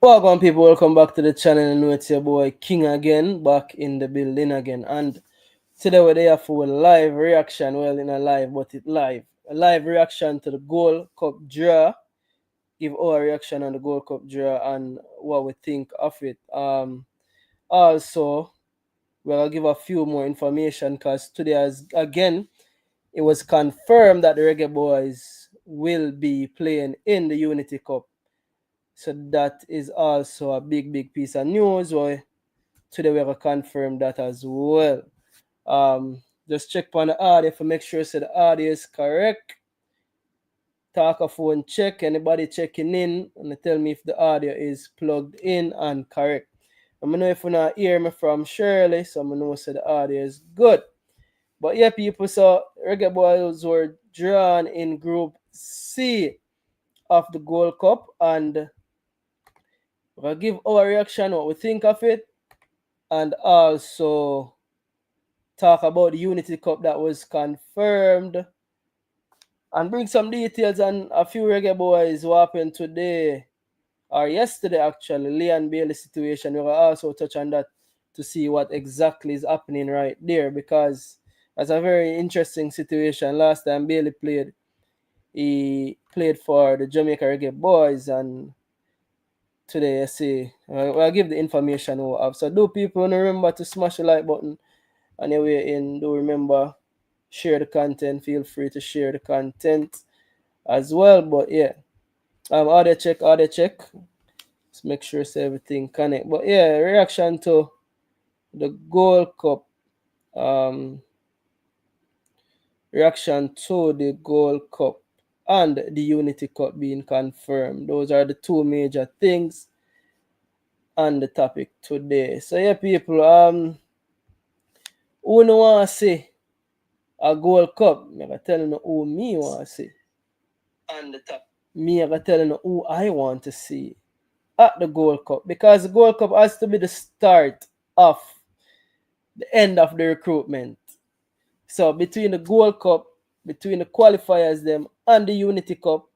Welcome people, welcome back to the channel. I know it's your boy King again, back in the building again. And today we're there for a live reaction. Well, in a live, but it live. A live reaction to the Gold Cup draw. Give our reaction on the Gold Cup draw and what we think of it. Also, we'll give a few more information because today, as again, it was confirmed that the Reggae Boys will be playing in the Unity Cup. So that is also a big piece of news. Why today we have confirmed that as well. Just check on the audio to make sure so the audio is correct. Talk a phone check. Anybody checking in and tell me if the audio is plugged in and correct. I know if you not hear me from Shirley, so I know so the audio is good. But yeah, people, so Reggae Boys were drawn in Group C of the Gold Cup, and we'll give our reaction, what we think of it, and also talk about the Unity Cup that was confirmed, and bring some details on a few Reggae Boys what happened today, or yesterday actually, Leon Bailey situation. We will also touch on that to see what exactly is happening right there, because that's a very interesting situation. Last time Bailey played, he played for the Jamaica Reggae Boys, and today I see I'll give the information we have. So do people remember to smash the like button on your way in. Do remember share the content. Feel free to share the content as well. But yeah, audio check. Let's make sure so everything connect. But yeah, reaction to the Gold Cup. Reaction to the Gold Cup and the Unity Cup being confirmed. Those are the two major things on the topic today. So yeah, people, who no want to see a Gold Cup? Me gonna tell you who me want to see. On the top. Me gonna tell you who I want to see at the Gold Cup, because the Gold Cup has to be the start of the end of the recruitment. So between the Gold Cup, between the qualifiers them and the Unity Cup,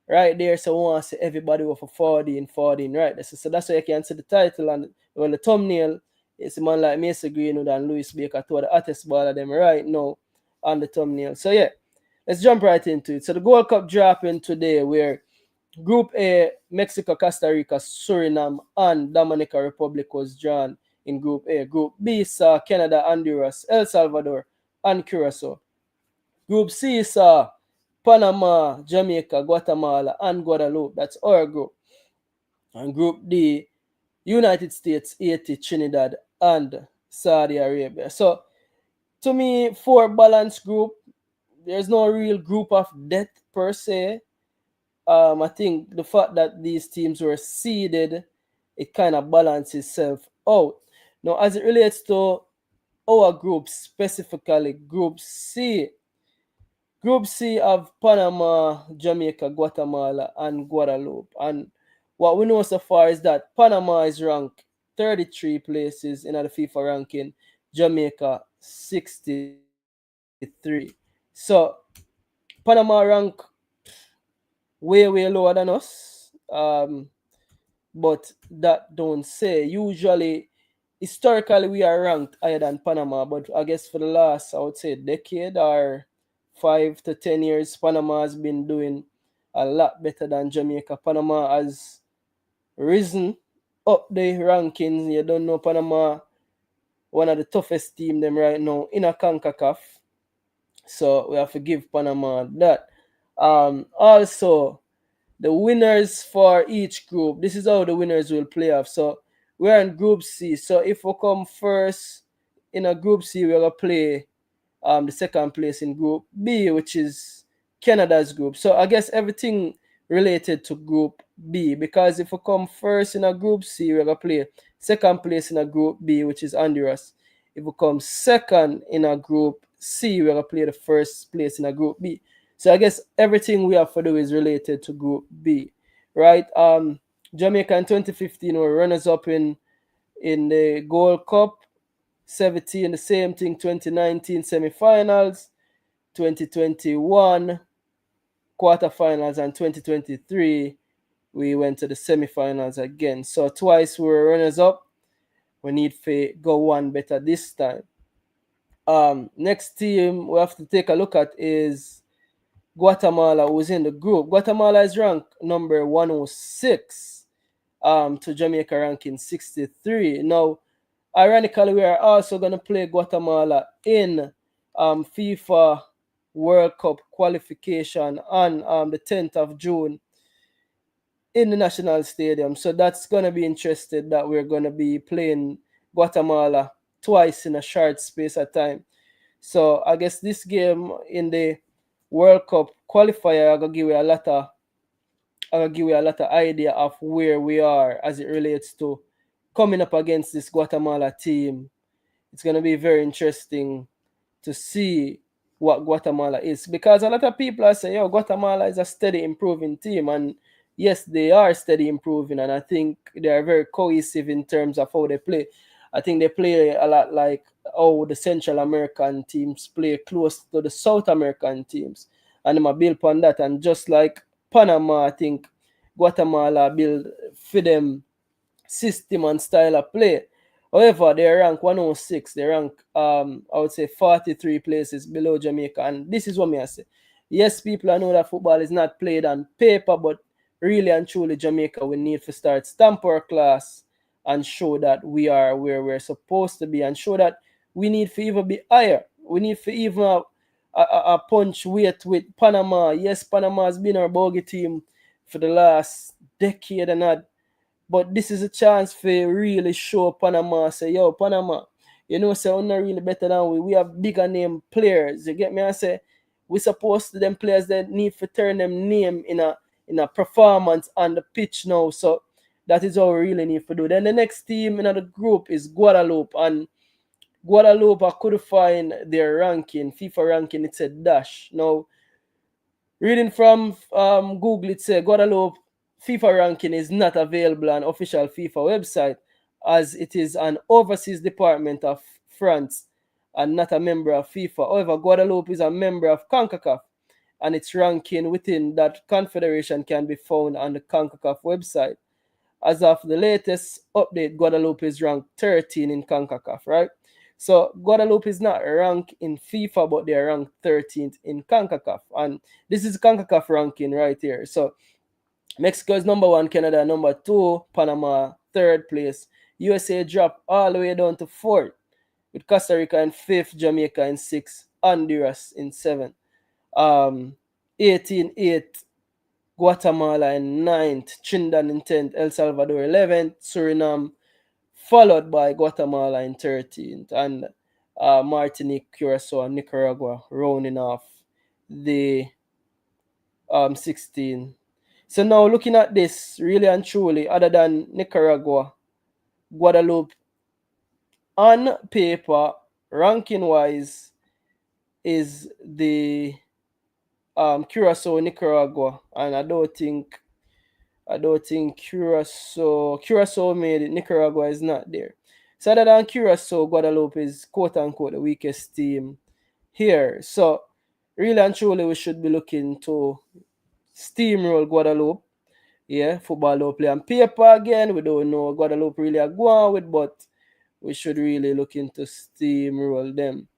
right there, so we want to see everybody with a 14, right? So that's why you can see the title and the thumbnail. It's a man like Messi Greenwood and Louis Baker, two of the hottest baller them right now on the thumbnail. So yeah, let's jump right into it. So the Gold Cup dropping today, where Group A, Mexico, Costa Rica, Suriname, and Dominica Republic was drawn in Group A. Group B saw Canada, Honduras, El Salvador, and Curacao. Group C saw Panama, Jamaica, Guatemala, and Guadeloupe. That's our group. And Group D, United States, Haiti, Trinidad, and Saudi Arabia. So, to me, for balanced group, there's no real group of death per se. I think the fact that these teams were seeded, it kind of balances itself out. Now, as it relates to our group, specifically Group C, Group C of Panama, Jamaica, Guatemala, and Guadeloupe. And what we know so far is that Panama is ranked 33 places in the FIFA ranking, Jamaica 63. So Panama rank way lower than us. But that don't say. Usually, historically, we are ranked higher than Panama, but I guess for the last, I would say, decade or 5 to 10 years, Panama has been doing a lot better than Jamaica. Panama has risen up the rankings. You don't know, Panama, one of the toughest team them right now in a CONCACAF. So we have to give Panama that. Also, the winners for each group, this is how the winners will play off. So we're in Group C. So if we come first in a Group C, we're going to play the second place in Group B, which is Canada's group. So I guess everything related to Group B, because if we come first in a Group C, we're going to play second place in a Group B, which is Honduras. If we come second in a Group C, we're going to play the first place in a Group B. So I guess everything we have to do is related to Group B, right? Jamaica in 2015 were runners-up in the Gold Cup. 17, the same thing, 2019 semifinals, 2021 quarterfinals, and 2023 we went to the semifinals again. So twice we were runners up. We need to go one better this time. Next team we have to take a look at is Guatemala, who's in the group. Guatemala is ranked number 106 to Jamaica ranking 63. Now, ironically, we are also going to play Guatemala in FIFA World Cup qualification on the 10th of June in the National Stadium. So that's going to be interesting that we're going to be playing Guatemala twice in a short space of time. So I guess this game in the World Cup qualifier, I'm gonna give you a lot of idea of where we are as it relates to coming up against this Guatemala team. It's gonna be very interesting to see what Guatemala is, because a lot of people are saying, "Yo, Guatemala is a steady improving team," and yes, they are steady improving, and I think they are very cohesive in terms of how they play. I think they play a lot like how the Central American teams play close to the South American teams, and I'm build upon that. And just like Panama, I think Guatemala build for them system and style of play. However, they rank 106. They rank, I would say, 43 places below Jamaica. And this is what me I say. Yes, people, I know that football is not played on paper, but really and truly, Jamaica, we need to start stamp our class and show that we are where we're supposed to be, and show that we need to even be higher. We need to even a punch weight with Panama. Yes, Panama has been our bogey team for the last decade and a, but this is a chance for really show Panama, say, yo, Panama, you know, say we're not really better than we. We have bigger name players. You get me? I say we supposed to them players that need to turn them name in a performance on the pitch now. So that is what we really need to do. Then the next team in the group is Guadeloupe, and Guadeloupe I could find their ranking, FIFA ranking, it said dash. Now reading from Google, it says Guadeloupe FIFA ranking is not available on official FIFA website, as it is an overseas department of France and not a member of FIFA. However, Guadeloupe is a member of CONCACAF, and its ranking within that confederation can be found on the CONCACAF website. As of the latest update, Guadeloupe is ranked 13 in CONCACAF, right? So Guadeloupe is not ranked in FIFA, but they're ranked 13th in CONCACAF. And this is CONCACAF ranking right here. So Mexico is number one, Canada number two, Panama third place. USA dropped all the way down to fourth, with Costa Rica in fifth, Jamaica in sixth, Honduras in seventh. 18-8, Guatemala in ninth, Trinidad in 10th, El Salvador 11th, Suriname followed by Guatemala in 13th, and Martinique, Curacao, and Nicaragua rounding off the 16. So now looking at this, really and truly, other than Nicaragua, Guadeloupe on paper, ranking wise, is the Curacao, Nicaragua, and I don't think Curacao made it. Nicaragua is not there. So other than Curacao, Guadeloupe is quote unquote the weakest team here. So really and truly, we should be looking to steamroll Guadeloupe. Yeah, football don't play on paper again. We don't know Guadeloupe really are going with, but we should really look into steamroll them.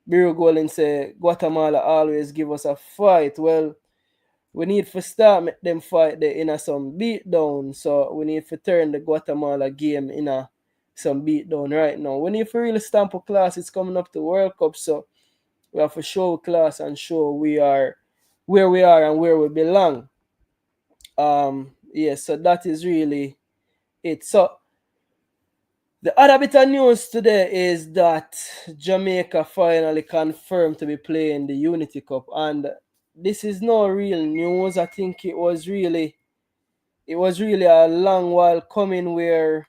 Biro Golden say Guatemala always give us a fight. Well, we need to start make them fight the in a some beatdown. So we need to turn the Guatemala game in a some beatdown right now. We need to really stamp a class. It's coming up to World Cup, so we have to show class and show we are where we are and where we belong. Yeah, so that is really it. So the other bit of news today is that Jamaica finally confirmed to be playing the Unity Cup, and this is no real news. I think it was really a long while coming. Where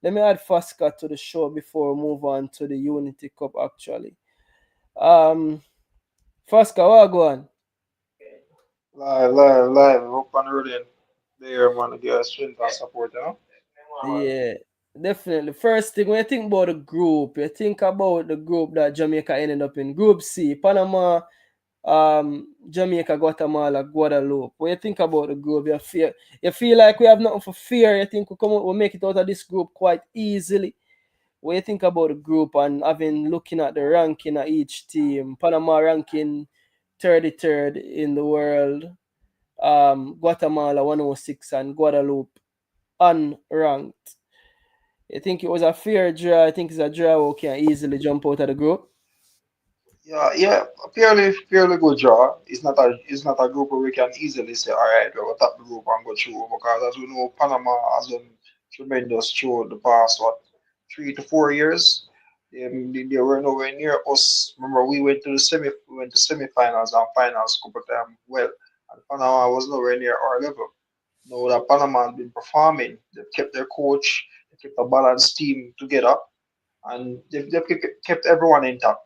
let me add Fasca to the show before we move on to the Unity Cup. Actually, um, Fasca, what go on? Live. Hope and rolling there, man. To get strength and support, you know? Yeah, definitely. First thing, when you think about the group, you think about the group that Jamaica ended up in. Group C, Panama, Jamaica, Guatemala, Guadeloupe. When you think about the group, you feel like we have nothing for fear. You think we'll make it out of this group quite easily. When you think about the group and having looking at the ranking of each team, Panama ranking 33rd in the world, Guatemala 106, and Guadeloupe unranked. You think it was a fair draw? I think it's a draw we can easily jump out of the group. Yeah, yeah, a fairly good draw. It's not a group where we can easily say, all right, we'll top the group and go through because as we know, Panama has done tremendous through the past 3 to 4 years. They were nowhere near us. Remember, we went to semifinals and finals a couple of times. Well, and Panama was nowhere near our level. Now that Panama has been performing, they've kept their coach, they kept a balanced team together, and they've kept everyone intact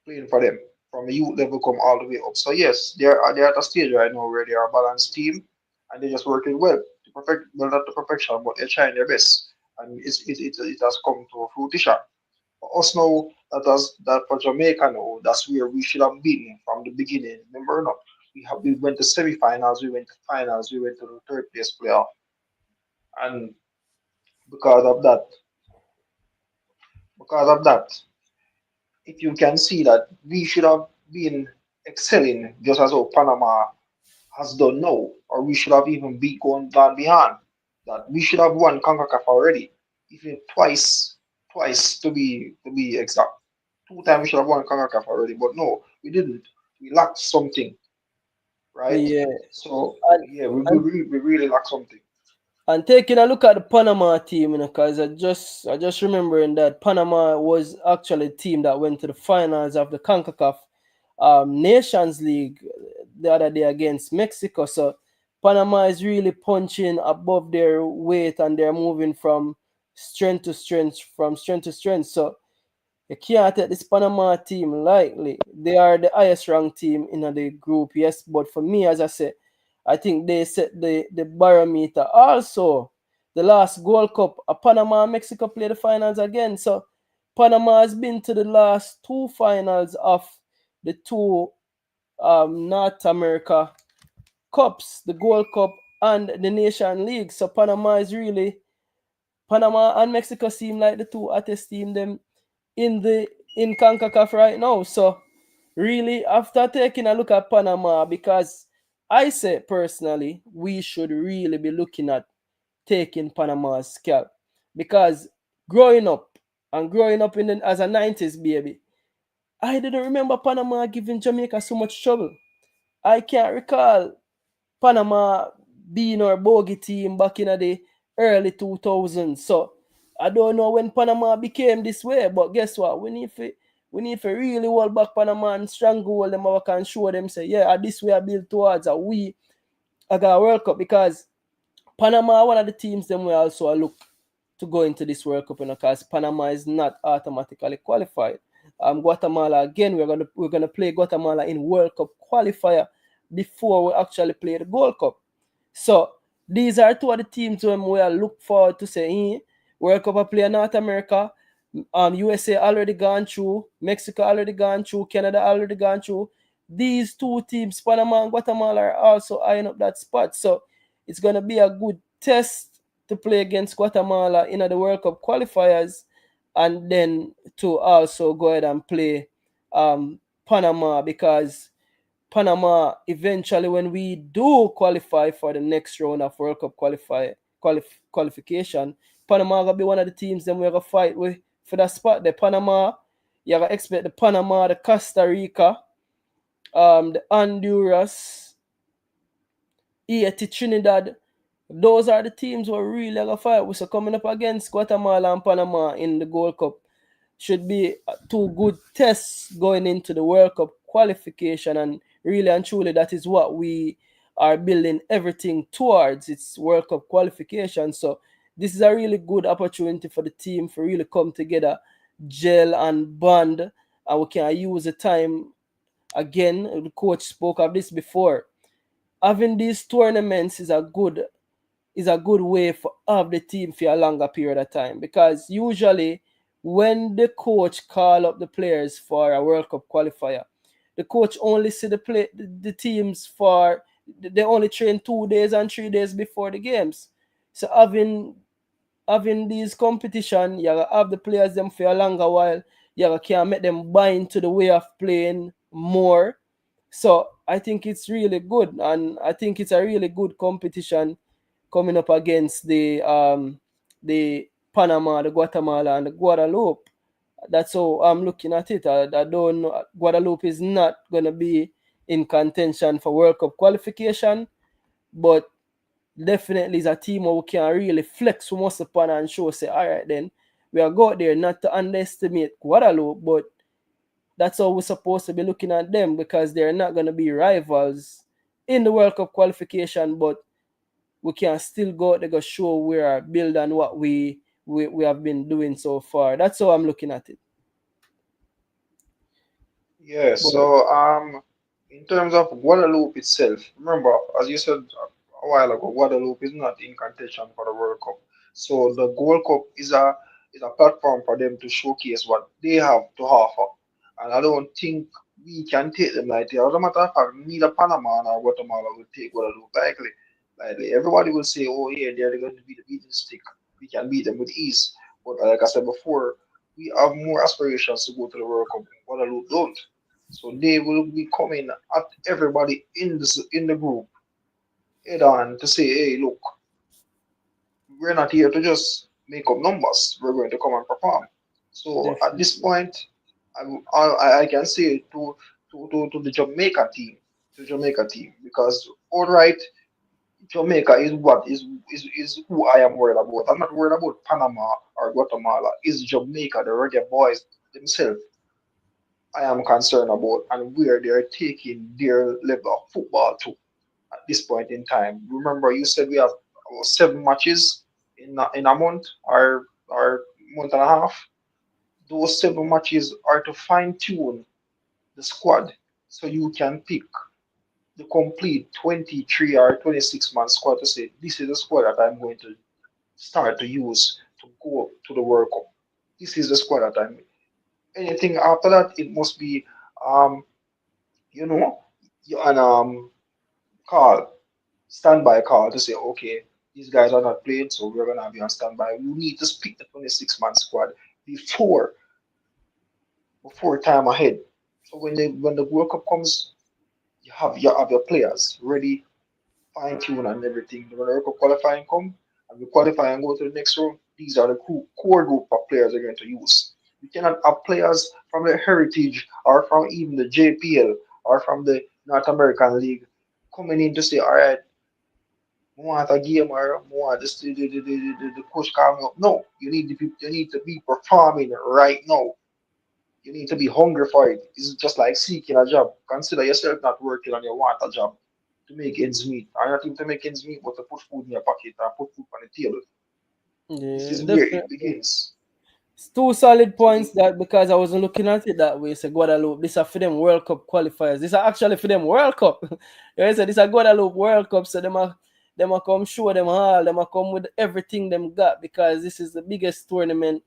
playing for them from the youth level come all the way up. So yes, they're at a stage right now where they are a balanced team and they're just working well to perfect, well, not to perfection, but they're trying their best, and it has come to fruition. For us now, that for Jamaica now, that's where we should have been from the beginning. Remember, no, we went to semi-finals, we went to finals, we went to the third place playoff, and because of that, because of that, if you can see that we should have been excelling just as how Panama has done now, or we should have even gone behind. That we should have won CONCACAF already, even twice to be exact. 2 times we should have won CONCACAF already, but no, we didn't. We lacked something, right? Yeah. So And, yeah, and we really lack something. And taking a look at the Panama team, because I just remembering that Panama was actually a team that went to the finals of the CONCACAF Nations League the other day against Mexico. So Panama is really punching above their weight and they're moving from strength to strength. So you can't take this Panama team lightly. They are the highest ranked team in the group, yes. But for me, as I said, I think they set the barometer. Also, the last Gold Cup, Panama and Mexico play the finals again. So Panama has been to the last two finals of the two North America Cups, the Gold Cup and the Nation League. So Panama and Mexico seem like the two hottest team them in CONCACAF right now. So really, after taking a look at Panama, because I say personally, we should really be looking at taking Panama's scalp. Because growing up as a 90s baby, I didn't remember Panama giving Jamaica so much trouble. I can't recall Panama being our bogey team back in the early 2000s. So I don't know when Panama became this way, but guess what? We need to really hold back Panama and stranglehold them out and show them say, yeah, this way I build towards a we I got a World Cup because Panama one of the teams them we also look to go into this World Cup, because Panama is not automatically qualified. Guatemala again, we're gonna play Guatemala in World Cup qualifier before we actually play the Gold Cup. So these are two of the teams when we are look forward to say, World Cup play in North America. USA already gone through, Mexico already gone through, Canada already gone through. These two teams, Panama and Guatemala, are also eyeing up that spot. So it's gonna be a good test to play against Guatemala in the World Cup qualifiers, and then to also go ahead and play Panama, because Panama eventually, when we do qualify for the next round of World Cup qualification, Panama gonna be one of the teams that we're gonna fight with for that spot. The Panama, you gotta expect the Panama, the Costa Rica, the Honduras, Haiti, Trinidad. Those are the teams we're really gonna fight with. So coming up against Guatemala and Panama in the Gold Cup should be two good tests going into the World Cup qualification, and really and truly that is what we are building everything towards. It's World Cup qualification. So this is a really good opportunity for the team to really come together, gel and bond, and we can use the time again. The coach spoke of this before. Having these tournaments is a good way for have the team for a longer period of time, because usually when the coach call up the players for a World Cup qualifier, the coach only see the teams for they only train 2 days and 3 days before the games. So having these competition, you gotta have the players them for a longer while. You can make them buy into the way of playing more. So I think it's really good, and I think it's a really good competition coming up against the Panama, the Guatemala, and the Guadeloupe. That's how I'm looking at it. I don't know. Guadeloupe is not gonna be in contention for World Cup qualification, but definitely is a team where we can really flex we must upon and show say, all right then, we are go out there not to underestimate Guadeloupe, but that's how we're supposed to be looking at them because they're not gonna be rivals in the World Cup qualification, but we can still go out there go show we are build on what we have been doing so far. That's how I'm looking at it. Yeah, But so in terms of Guadeloupe itself, remember, as you said a while ago, Guadeloupe is not in contention for the World Cup. So the Gold Cup is a platform for them to showcase what they have to offer. And I don't think we can take them lightly. As a matter of fact, neither Panama nor Guatemala will take Guadeloupe lightly. Lightly. Everybody will say, oh yeah, they're going to be the beating stick. We can beat them with ease. But like I said before, we have more aspirations to go to the World Cup. Guadeloupe don't. So they will be coming at everybody in the group head on to say, hey, look, we're not here to just make up numbers. We're going to come and perform. So at this definitely. point, I can say to the Jamaica team, because all right, Jamaica is is who I am worried about. I'm not worried about Panama or Guatemala. It's Jamaica, the reggae boys themselves. I am concerned about and where they're taking their level of football to at this point in time. Remember, you said we have 7 matches in a month or month and a half. Those 7 matches are to fine tune the squad so you can pick the complete 23 or 26-man squad to say this is the squad that I'm going to start to use to go to the World Cup. This is the squad that I'm. Anything after that, it must be um you know an call, standby call to say, okay, these guys are not playing, so we're gonna be on standby. We need to pick the 26-man squad before time ahead. So when the World Cup comes, you have your players ready, fine tune and everything. When the World Cup qualifying come and we qualify and go to the next round, these are the core group of players they're going to use. We cannot have players from the Heritage or from even the JPL or from the North American League coming in to say, all right, we want a game or we want this, the coach coming up. No, you need to be performing right now. You need to be hungry for it. It's just like seeking a job. Consider yourself not working and you want a job to make ends meet. Or not even to make ends meet, but to put food in your pocket and put food on the table. This Yeah, is where it definitely. begins. It's two solid So points that because I wasn't looking at it that way. So Guadeloupe, this are for them World Cup qualifiers. This are actually for them World Cup. You say this are Guadeloupe World Cup, so them are come show them all, them are come with everything them got because this is the biggest tournament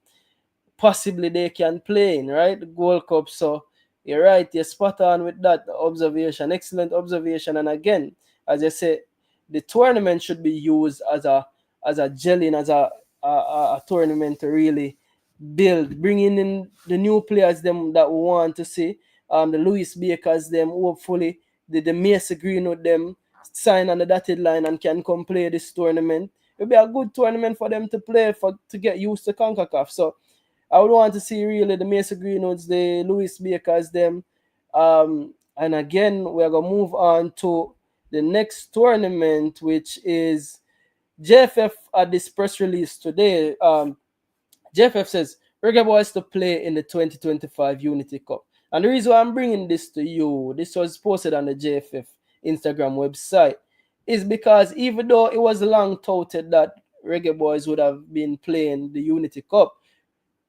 possibly they can play in, right? The Gold Cup. So you're right, you're spot on with that observation. Excellent observation. And again, as I say, the tournament should be used as a gelling, as a tournament to really build, bringing in the new players them that we want to see. The Louis Bakers them hopefully the Macy Greenwood them sign on the dotted line and can come play this tournament. It'll be a good tournament for them to play for to get used to CONCACAF. So I would want to see really the Mason Greenwoods, the Louis Bakers, them. And again, we're gonna move on to the next tournament, which is JFF at this press release today. JFF says Reggae Boys to play in the 2025 Unity Cup. And the reason why I'm bringing this to you, this was posted on the JFF Instagram website, is because even though it was long touted that Reggae Boys would have been playing the Unity Cup,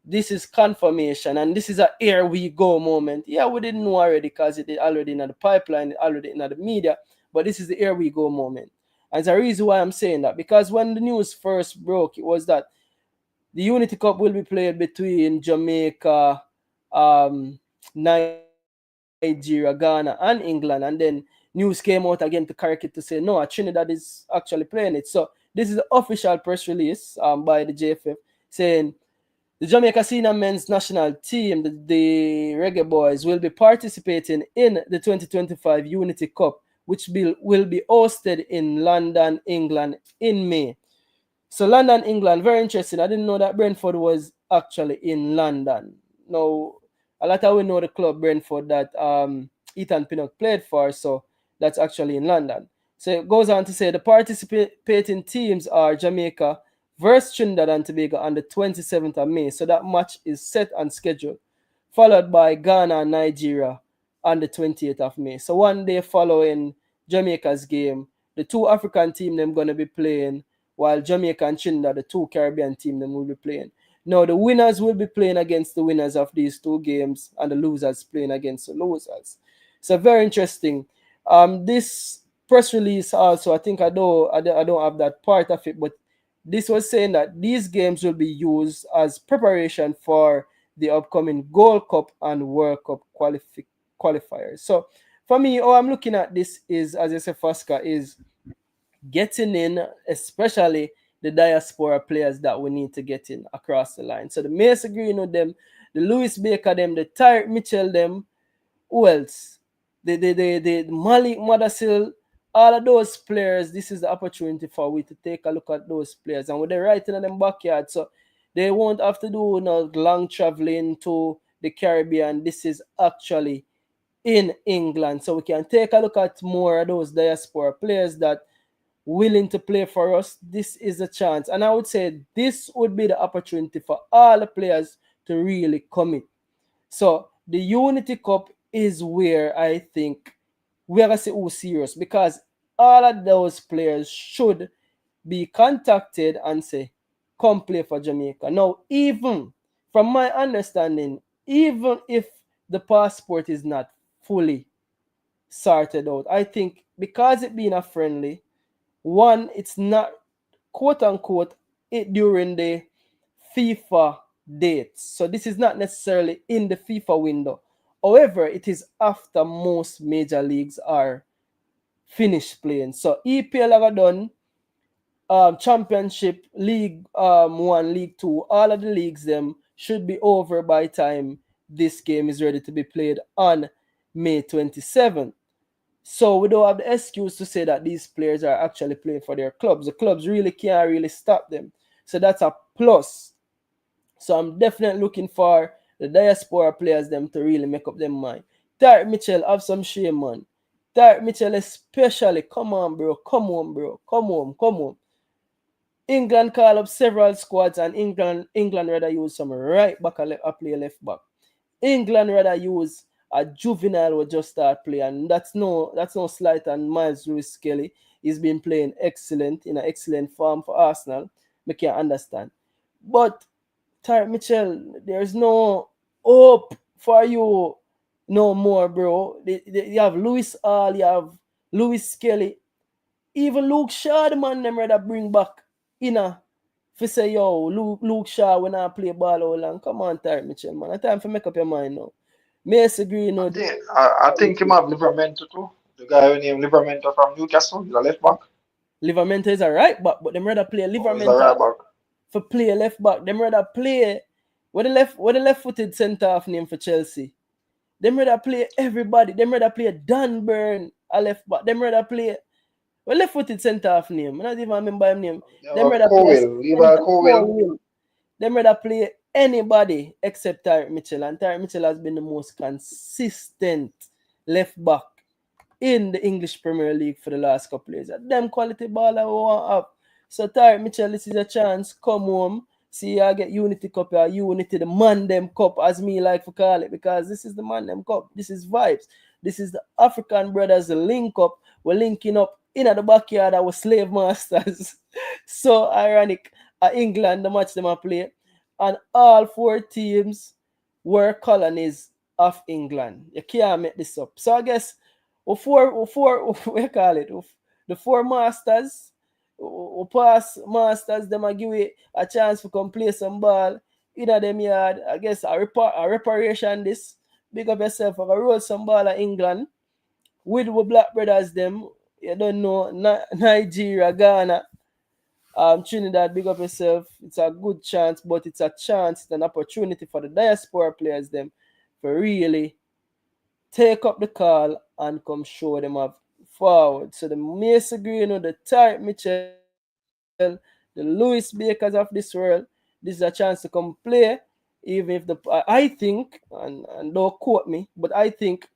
this is confirmation and this is a here we go moment. Yeah, we didn't know already because it already in the pipeline, it already in the media, but this is the here we go moment. And the reason why I'm saying that because when the news first broke, it was that the Unity Cup will be played between Jamaica, Nigeria, Nigeria, Ghana, and England. And then news came out again to correct it to say, no, Trinidad is actually playing it. So this is the official press release by the JFF saying the Jamaica Senior Men's National Team, the Reggae Boys, will be participating in the 2025 Unity Cup, which will be hosted in London, England in May. So London, England, very interesting. I didn't know that Brentford was actually in London. Now, a lot of we know the club Brentford that Ethan Pinnock played for, so that's actually in London. So it goes on to say the participating teams are Jamaica versus Trinidad and Tobago on the 27th of May. So that match is set and scheduled, followed by Ghana and Nigeria on the 28th of May. So one day following Jamaica's game, the two African team them going to be playing, while Jamaica and Trinidad, the two Caribbean team, them will be playing. Now, the winners will be playing against the winners of these two games, and the losers playing against the losers. So very interesting. This press release also, I think I don't have that part of it, but this was saying that these games will be used as preparation for the upcoming Gold Cup and World Cup qualifiers. So for me, how I'm looking at this is, as I said, Fasca, is getting in, especially the diaspora players that we need to get in across the line. So the Mason Green with them, the Lewis Baker them, the Tyreek Mitchell them, who else? The Malik Madasil, all of those players, this is the opportunity for we to take a look at those players. And with the right in them backyard, so they won't have to do no long traveling to the Caribbean. This is actually in England. So we can take a look at more of those diaspora players that willing to play for us. This is a chance. And I would say this would be the opportunity for all the players to really commit. So the Unity Cup is where I think we're going to see who's serious, because all of those players should be contacted and say, come play for Jamaica. Now, even from my understanding, even if the passport is not fully sorted out, I think because it being a friendly, one, it's not quote unquote it during the FIFA dates. So this is not necessarily in the FIFA window. However, it is after most major leagues are finished playing. So EPL are done, Championship, League 1, League 2, all of the leagues them should be over by time this game is ready to be played on May 27th. So we don't have the excuse to say that these players are actually playing for their clubs. The clubs really can't really stop them. So that's a plus. So I'm definitely looking for the diaspora players them to really make up their mind. Tyreek Mitchell, have some shame, man. Tyreek Mitchell especially, come on, bro. Come on, bro. Come on, come on. England call up several squads, and England rather use some right back or play left back. England rather use a juvenile who just start playing. And that's no slight on Miles Lewis Kelly. He's been playing excellent, in an excellent form for Arsenal. We can understand. But Tyreek Mitchell, there's no hope for you no more, bro. You have Lewis Hall, you have Lewis Kelly. Even Luke Shaw, the man, them rather bring back in a for say, yo, Luke Shaw when I play ball all long. Come on, Tyreek Mitchell, man. It's time for make up your mind now. Mason Green, no. I think him have Livermento too. The guy who named Livermento from Newcastle, he's a left back. Livermento is a right back, but them rather play Oh, he's a right Livermento back. for play left back. Them rather play with the left footed centre half name for Chelsea. Them rather play everybody. Them rather play Dan Burn a left back. Them rather play left footed centre half name. I don't even remember his name. Them rather play Levi Colwill. them rather play anybody except Tyreek Mitchell. And Tyreek Mitchell has been the most consistent left back in the English Premier League for the last couple of years. Them quality baller we want up. So Tyreek Mitchell, this is a chance. Come home. See, I get Unity Cup or Unity, the man them cup, as me like to call it, because this is the man them cup. This is vibes. This is the African brothers, the link up. We're linking up in the backyard our slave masters. So ironic. England, the match them are play. And all four teams were colonies of England. You can't make this up. So I guess we call it, the four masters, we pass masters, them a give it a chance to come play some ball in a them yard. I guess a reparation this, big up yourself. I roll some ball at England with the black brothers them. You don't know Nigeria, Ghana, Trinidad, big up yourself. It's a good chance, but it's a chance, it's an opportunity for the diaspora players them for really take up the call and come show them up forward. So the Mason Greenwood, the Tarek Mitchell, the Lewis Bakers of this world, this is a chance to come play. Even if I think, and don't quote me, but I think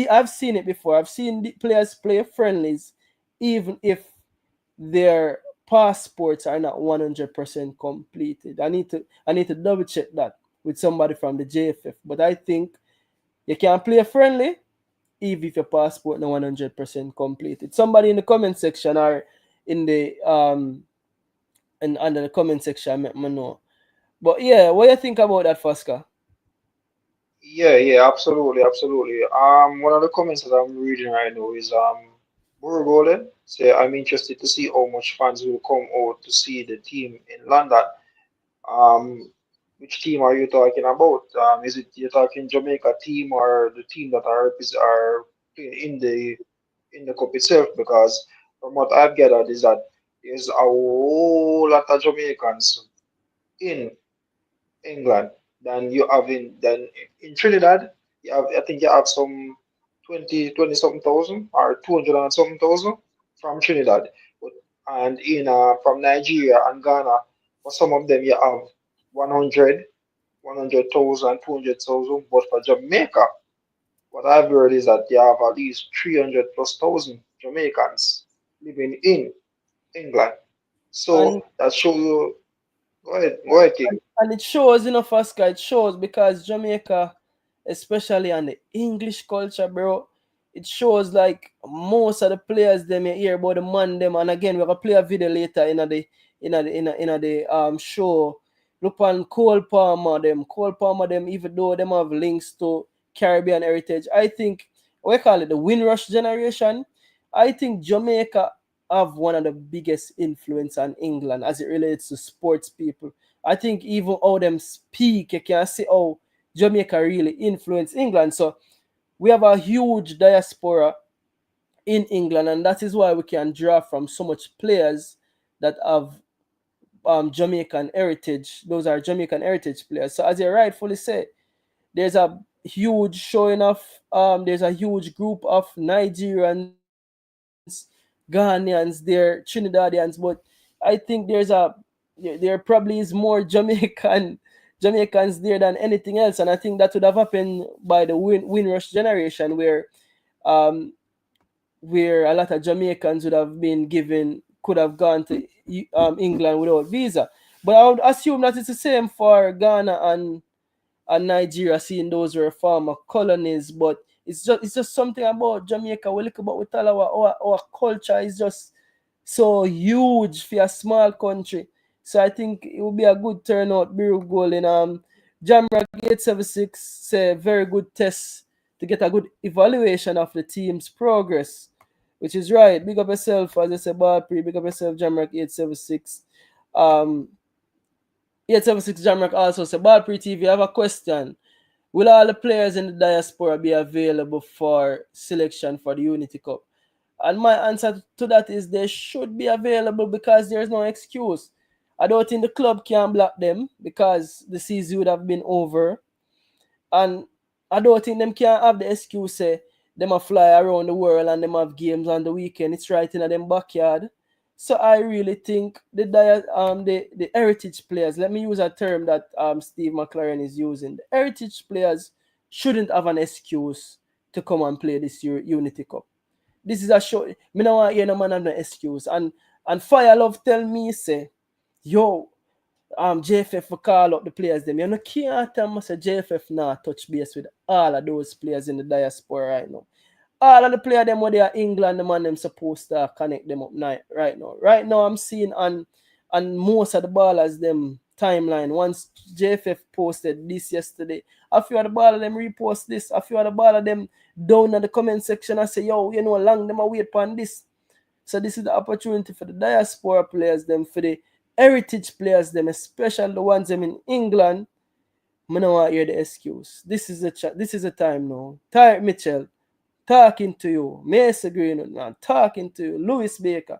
I've seen it before. I've seen the players play friendlies, even if their passports are not 100% completed. I need to double check that with somebody from the JFF. But I think you can play friendly even if your passport not 100% completed. Somebody in the comment section or in the and under the comment section let me know. But yeah, what do you think about that, Fasca? Yeah, yeah, absolutely, absolutely. One of the comments that I'm reading right now is Burgolen say I'm interested to see how much fans will come out to see the team in London. Um, which team are you talking about? Is it you're talking Jamaica team or the team that are playing in the cup itself? Because from what I've gathered is that there's a whole lot of Jamaicans in England than you have in Trinidad. You have, I think you have some 20 something thousand or 200 and something thousand from Trinidad. But, and in from Nigeria and Ghana, for some of them you have 100, 100,000, 200,000. But for Jamaica, what I've heard is that you have at least 300 plus thousand Jamaicans living in England. And So that shows you. Go ahead, King. and it shows, Fasca, it shows because Jamaica, especially on the English culture, bro, it shows like most of the players them you hear about the man them, and again we're gonna play a video later in the show. Look on Cole Palmer them, even though them have links to Caribbean heritage. I think we call it the Windrush generation. I think Jamaica have one of the biggest influence on England as it relates to sports people. I think even how them speak, you can see how Jamaica really influence England. So we have a huge diaspora in England, and that is why we can draw from so much players that have Jamaican heritage. Those are Jamaican heritage players. So as you rightfully say, there's a huge showing of there's a huge group of Nigerians, Ghanaians there, Trinidadians, but I think there probably is more Jamaican Jamaicans there than anything else, and I think that would have happened by the Windrush generation um where a lot of Jamaicans would have been given could have gone to England without visa. But I would assume that it's the same for Ghana and Nigeria, seeing those were former colonies. But it's just something about Jamaica. We look about we tell our culture is just so huge for a small country. So I think it will be a good turnout, Biru goal in Jamrock 876 say very good test to get a good evaluation of the team's progress. Which is right. Big up yourself, as I said, Pree. Big up yourself, Jamrock 876. Um 876 Jamrock also said, Pree TV, I have a question. Will all the players in the diaspora be available for selection for the Unity Cup? And my answer to that is they should be available because there's no excuse. I don't think the club can block them because the season would have been over. And I don't think them can have the excuse say them a fly around the world and them have games on the weekend. It's right in them backyard. So I really think the heritage players, let me use a term that Steve McLaren is using. The heritage players shouldn't have an excuse to come and play this Unity Cup. This is a show. Me no want hear no man have no excuse. And Fire Love tell me say, yo, JFF for call up the players them. You know can't tell me say JFF now touch base with all of those players in the diaspora right now. All of the players them where they are England, the man them supposed to connect them up right now. Right now I'm seeing on most of the ballers them timeline. Once JFF posted this yesterday, a few of the baller them repost this, a few of the baller them down in the comment section and say, yo, you know, long them a wait upon this. So this is the opportunity for the diaspora players, them for the heritage players, them especially the ones them in England, I don't want to hear the excuse. This is the time now. Tyre Mitchell talking to you. Mason Greenwood, man, talking to you. Lewis Baker.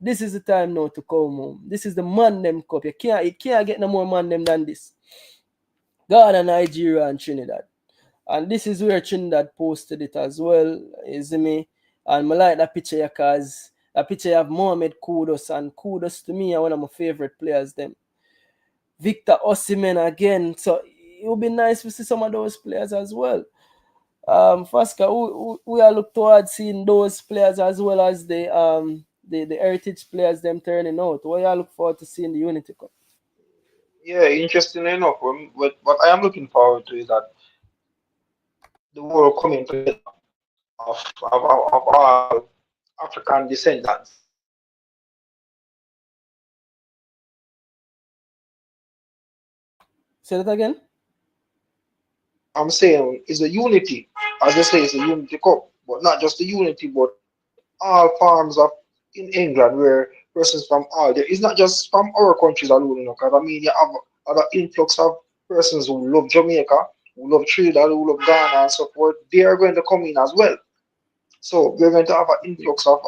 This is the time now to come home. This is the man them cup. You can't get no more man them than this. Ghana, Nigeria, and Trinidad. And this is where Trinidad posted it as well, is me. And I like that picture because that picture of Mohamed Kudus, and Kudus to me are one of my favorite players. Them Victor Osimhen again. So it would be nice to see some of those players as well. Fasca, we are look towards seeing those players as well as the heritage players them turning out. What you look forward to seeing the Unity Cup? Yeah, interestingly enough, what I am looking forward to is that the world coming together of all African descendants. Say that again. I'm saying is a unity. As they say, it's a unity cup, but not just the unity, but all forms of in England where persons from all there. It's not just from our countries alone, because I mean you have other influx of persons who love Jamaica, who love Trinidad, who love Ghana and so forth. They are going to come in as well. So we're going to have an influx of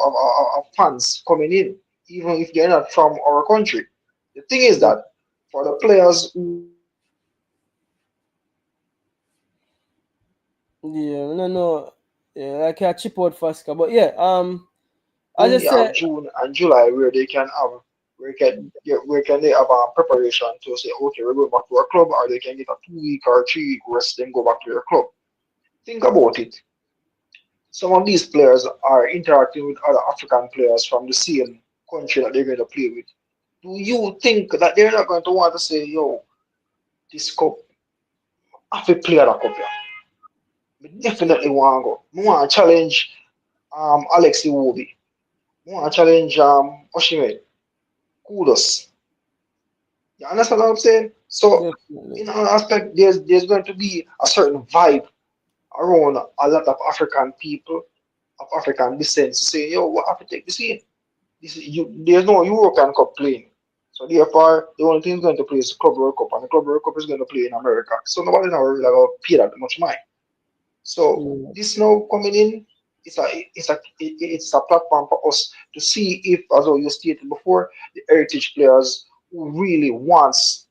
fans coming in, even if they're not from our country. The thing is Yeah, that for the players who yeah, no, no, yeah, I can't chip out Fasca, but yeah, as I only have said, June and July where they can have where can they have a preparation to say, okay, we're going back to our club, or they can get a 2 week or 3 week rest, then go back to their club. Think about it. Some of these players are interacting with other African players from the same country that they're going to play with. Do you think that they're not going to want to say, yo, this cup, I have to play that cup here? I definitely want to go. I want to challenge Alex Iwobi. I want to challenge Oshimen. Kudos. You understand what I'm saying? So, definitely. in an aspect, there's going to be a certain vibe around a lot of African people of African descent to say, yo, what have to take this in? There's no European Cup playing. So therefore, the only thing going to play is the Club World Cup, and the Club World Cup is going to play in America. So nobody's not really going to pay that much money. So Yeah, this now coming in, it's a platform for us to see if, as you stated before, the heritage players who really wants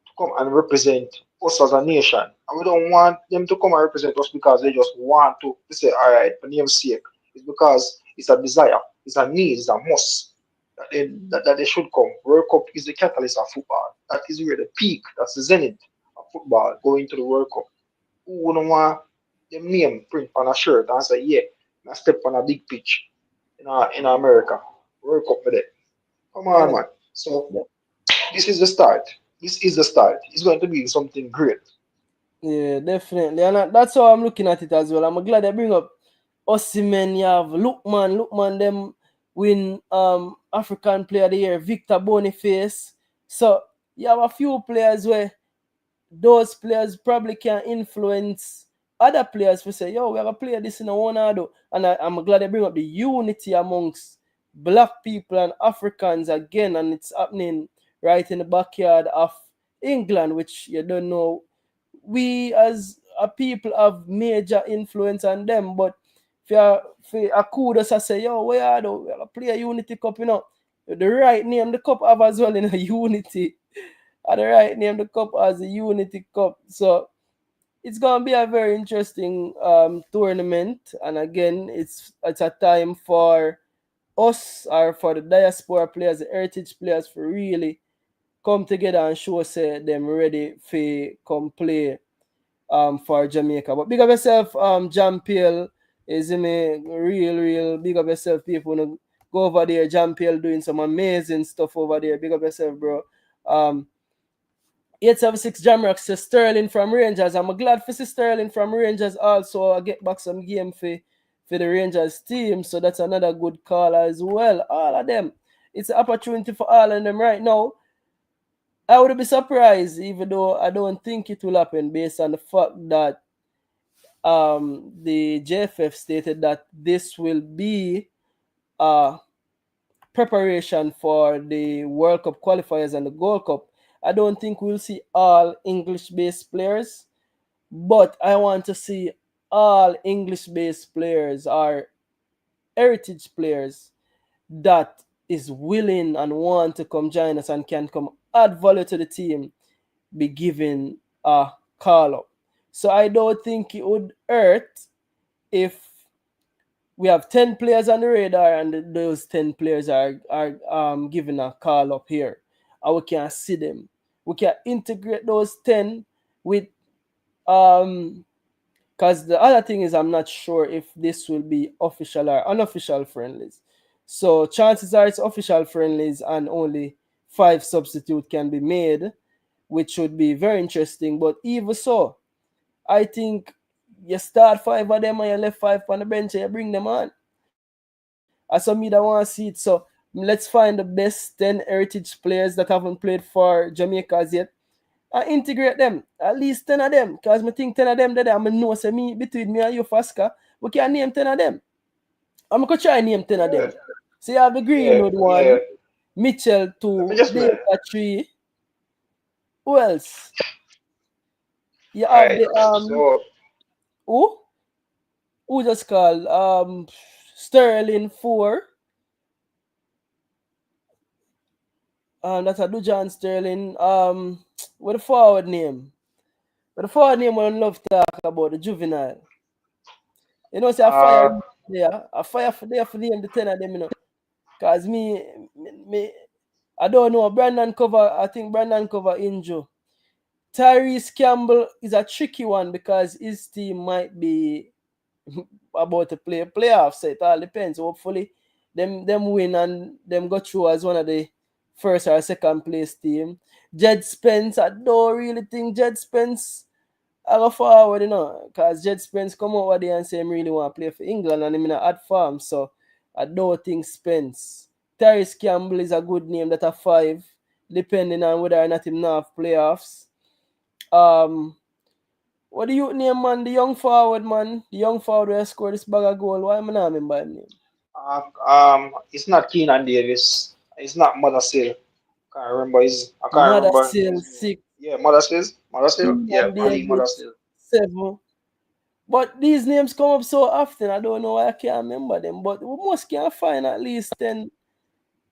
to come and represent us as a nation. And we don't want them to come and represent us because they just want to say, all right, for name's sake. It's because it's a desire, it's a need, it's a must that they should come. World Cup is the catalyst of football. That is where the peak, that's the zenith of football, going to the World Cup. Who wouldn't want them name print on a shirt and say, yeah, I step on a big pitch in America. World Cup with it. Come on, yeah, man. So yeah, this is the start. This is the start. It's going to be something great. yeah, definitely. And that's how I'm looking at it as well. I'm glad they bring up Osimhen. You have Lookman, them win African Player of the Year, Victor Boniface. So you have a few players where those players probably can influence other players to say, yo, we have a player this in a one do. And I'm glad they bring up the unity amongst black people and Africans again, and it's happening right in the backyard of England, which you don't know. We as a people have major influence on them, but for a kudos I say, yo, we are we have a player Unity Cup, The right name the cup have as well in a unity. At the right name the cup as a Unity Cup. So it's gonna be a very interesting tournament, and again, it's a time for us or for the diaspora players, the heritage players, for really come together and show say them ready for come play for Jamaica. But big up yourself, Jam Peel is me real big up yourself, people. Go over there, Jam Peel doing some amazing stuff over there. Big up yourself, bro. Um, 876 Jamrock says Sterling from Rangers. I'm glad for see Sterling from Rangers also. I get back some game for the Rangers team. So that's another good call as well. All of them. It's an opportunity for all of them right now. I would be surprised, even though I don't think it will happen based on the fact that the JFF stated that this will be a preparation for the World Cup qualifiers and the Gold Cup. I don't think we'll see all English-based players, but I want to see all English-based players or heritage players that is willing and want to come join us and can come add value to the team be given a call up. So I don't think it would hurt if we have 10 players on the radar and those 10 players are given a call up here. And we can see them. We can integrate those 10 with because the other thing is I'm not sure if this will be official or unofficial friendlies. So chances are it's official friendlies and only 5 substitute can be made, which would be very interesting. But even so, I think you start 5 of them and you left 5 on the bench and you bring them on. As some me that want to see it. So let's find the best 10 heritage players that haven't played for Jamaica as yet and integrate them. At least 10 of them. Because I think 10 of them there, I know say me between me and you, Fasca, we can name 10 of them. I'm going to try and name 10 of Yeah, them. So you have the yeah, Greenwood yeah. one, Mitchell Let me 2, just Data know. 3. Who else? You All have right. the So, who? Who just called? Sterling 4. That's a Dujan Sterling. What the forward name? But the forward name I love talk about the juvenile. You know, say a fire uh, there. A fire for there for name the 10 of them, you know. Cause me I don't know. Brandon cover, I think Brandon cover injury. Tyrese Campbell is a tricky one because his team might be about to play playoffs. So it all depends. Hopefully, them win and them go through as one of the first or second place team. Jed Spence, I don't really think Jed Spence I go forward, you know, because Jed Spence come over there and say him really want to play for England and him in a hot form. So I don't think Spence. Tyrese Campbell is a good name that a 5, depending on whether or not him now have playoffs. Um, what do you name, man? The young forward, man. The young forward who scored this bag of goal. Why am I not remember him name? it's not Keenan Davis. It's not Mothersill. I can't Mother remember Seal his name. 6, Yeah, Mothersill. Mothersill. Yeah, Keenan Mali Davis Mothersill. 7. But these names come up so often, I don't know why I can't remember them. But we must can find at least 10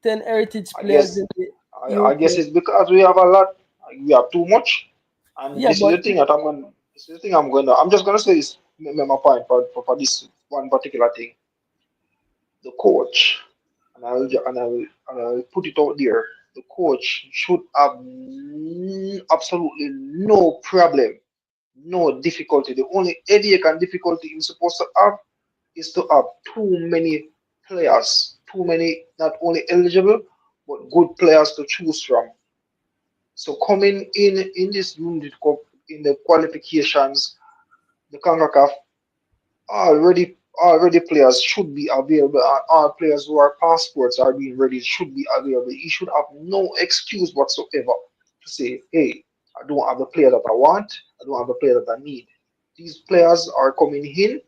heritage I players guess in the I guess UK. it's because we have a lot. We have too much, and Yeah, this is but the thing that I'm going. This is the thing I'm going to. I'm just going to say this. Make my point for this one particular thing. The coach, and I'll put it out there. The coach should have absolutely no problem, no difficulty. The only headache and difficulty he's supposed to have is to have too many players, too many not only eligible but good players to choose from. So coming in this Unity Cup in the qualifications, the CONCACAF already players should be available. All players who are passports are being ready should be available. You should have no excuse whatsoever to say, hey, I don't have the player that I want, I don't have the player that I need. These players are coming in.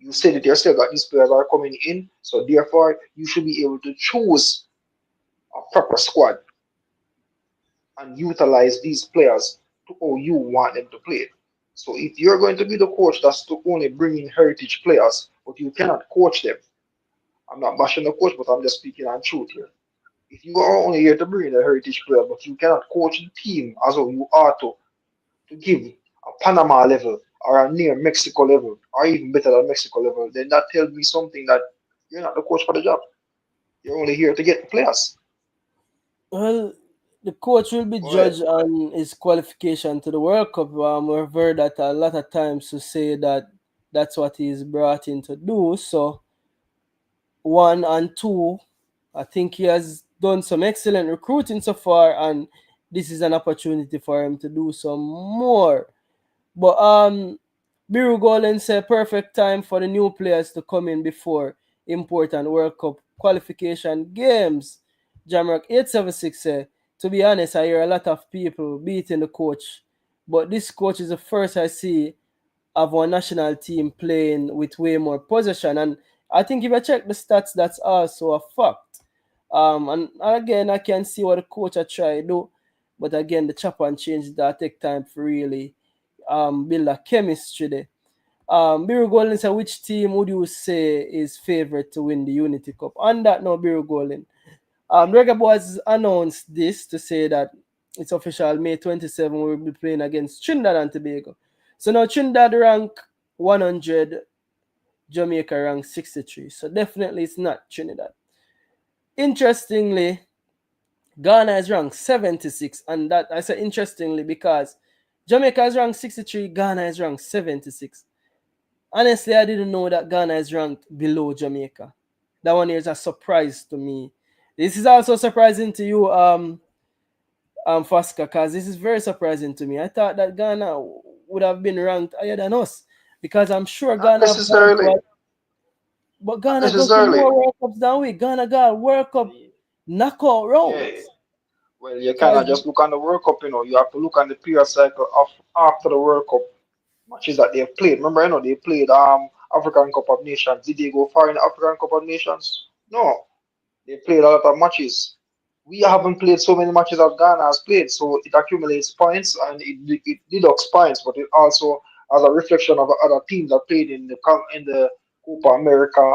You said it yourself that these players are coming in, so therefore you should be able to choose a proper squad and utilize these players to how you want them to play. So if you're going to be the coach that's to only bring in heritage players, but you cannot coach them, I'm not bashing the coach, but I'm just speaking on truth here. If you are only here to bring in a heritage player, but you cannot coach the team as how you are to give a Panama level or a near Mexico level or even better than Mexico level, then that tells me something that you're not the coach for the job. You're only here to get the players. well, the coach will be Go ahead. judged on his qualification to the World Cup. We've heard that a lot of times to say that that's what he's brought in to do. So 1 and 2, I think he has done some excellent recruiting so far, and this is an opportunity for him to do some more. But Biru Golden said perfect time for the new players to come in before important World Cup qualification games. Jamrock 876 said, to be honest, I hear a lot of people beating the coach, but this coach is the first I see of our national team playing with way more possession. And I think if I check the stats, that's also a fact. And again, I can see what the coach I try to do. But again, the chop and change that take time for really build a chemistry there. Biro Golden said, which team would you say is favorite to win the Unity Cup? On that note, Biro Golden, Reggae Boys announced this to say that it's official. May 27 we will be playing against Trinidad and Tobago. So now Trinidad rank 100, Jamaica rank 63. So definitely it's not Trinidad. Interestingly, Ghana is ranked 76, and that I say interestingly because Jamaica is ranked 63, Ghana is ranked 76. Honestly, I didn't know that Ghana is ranked below Jamaica. That one is a surprise to me. This is also surprising to you, Fasca, because this is very surprising to me. I thought that Ghana would have been ranked higher than us because I'm sure Not Ghana have gone to necessarily. but Not Ghana go to necessarily. more World Cups than we. Ghana got World Cup knockout Yeah. rounds. Well, you So cannot just look on the World Cup, you know. You have to look on the period cycle of after the World Cup matches that they've played. Remember, you know, they played African Cup of Nations. Did they go far in the African Cup of Nations? No. They played a lot of matches. We haven't played so many matches as Ghana has played, so it accumulates points and it deducts points, but it also has a reflection of other teams that played in the Copa America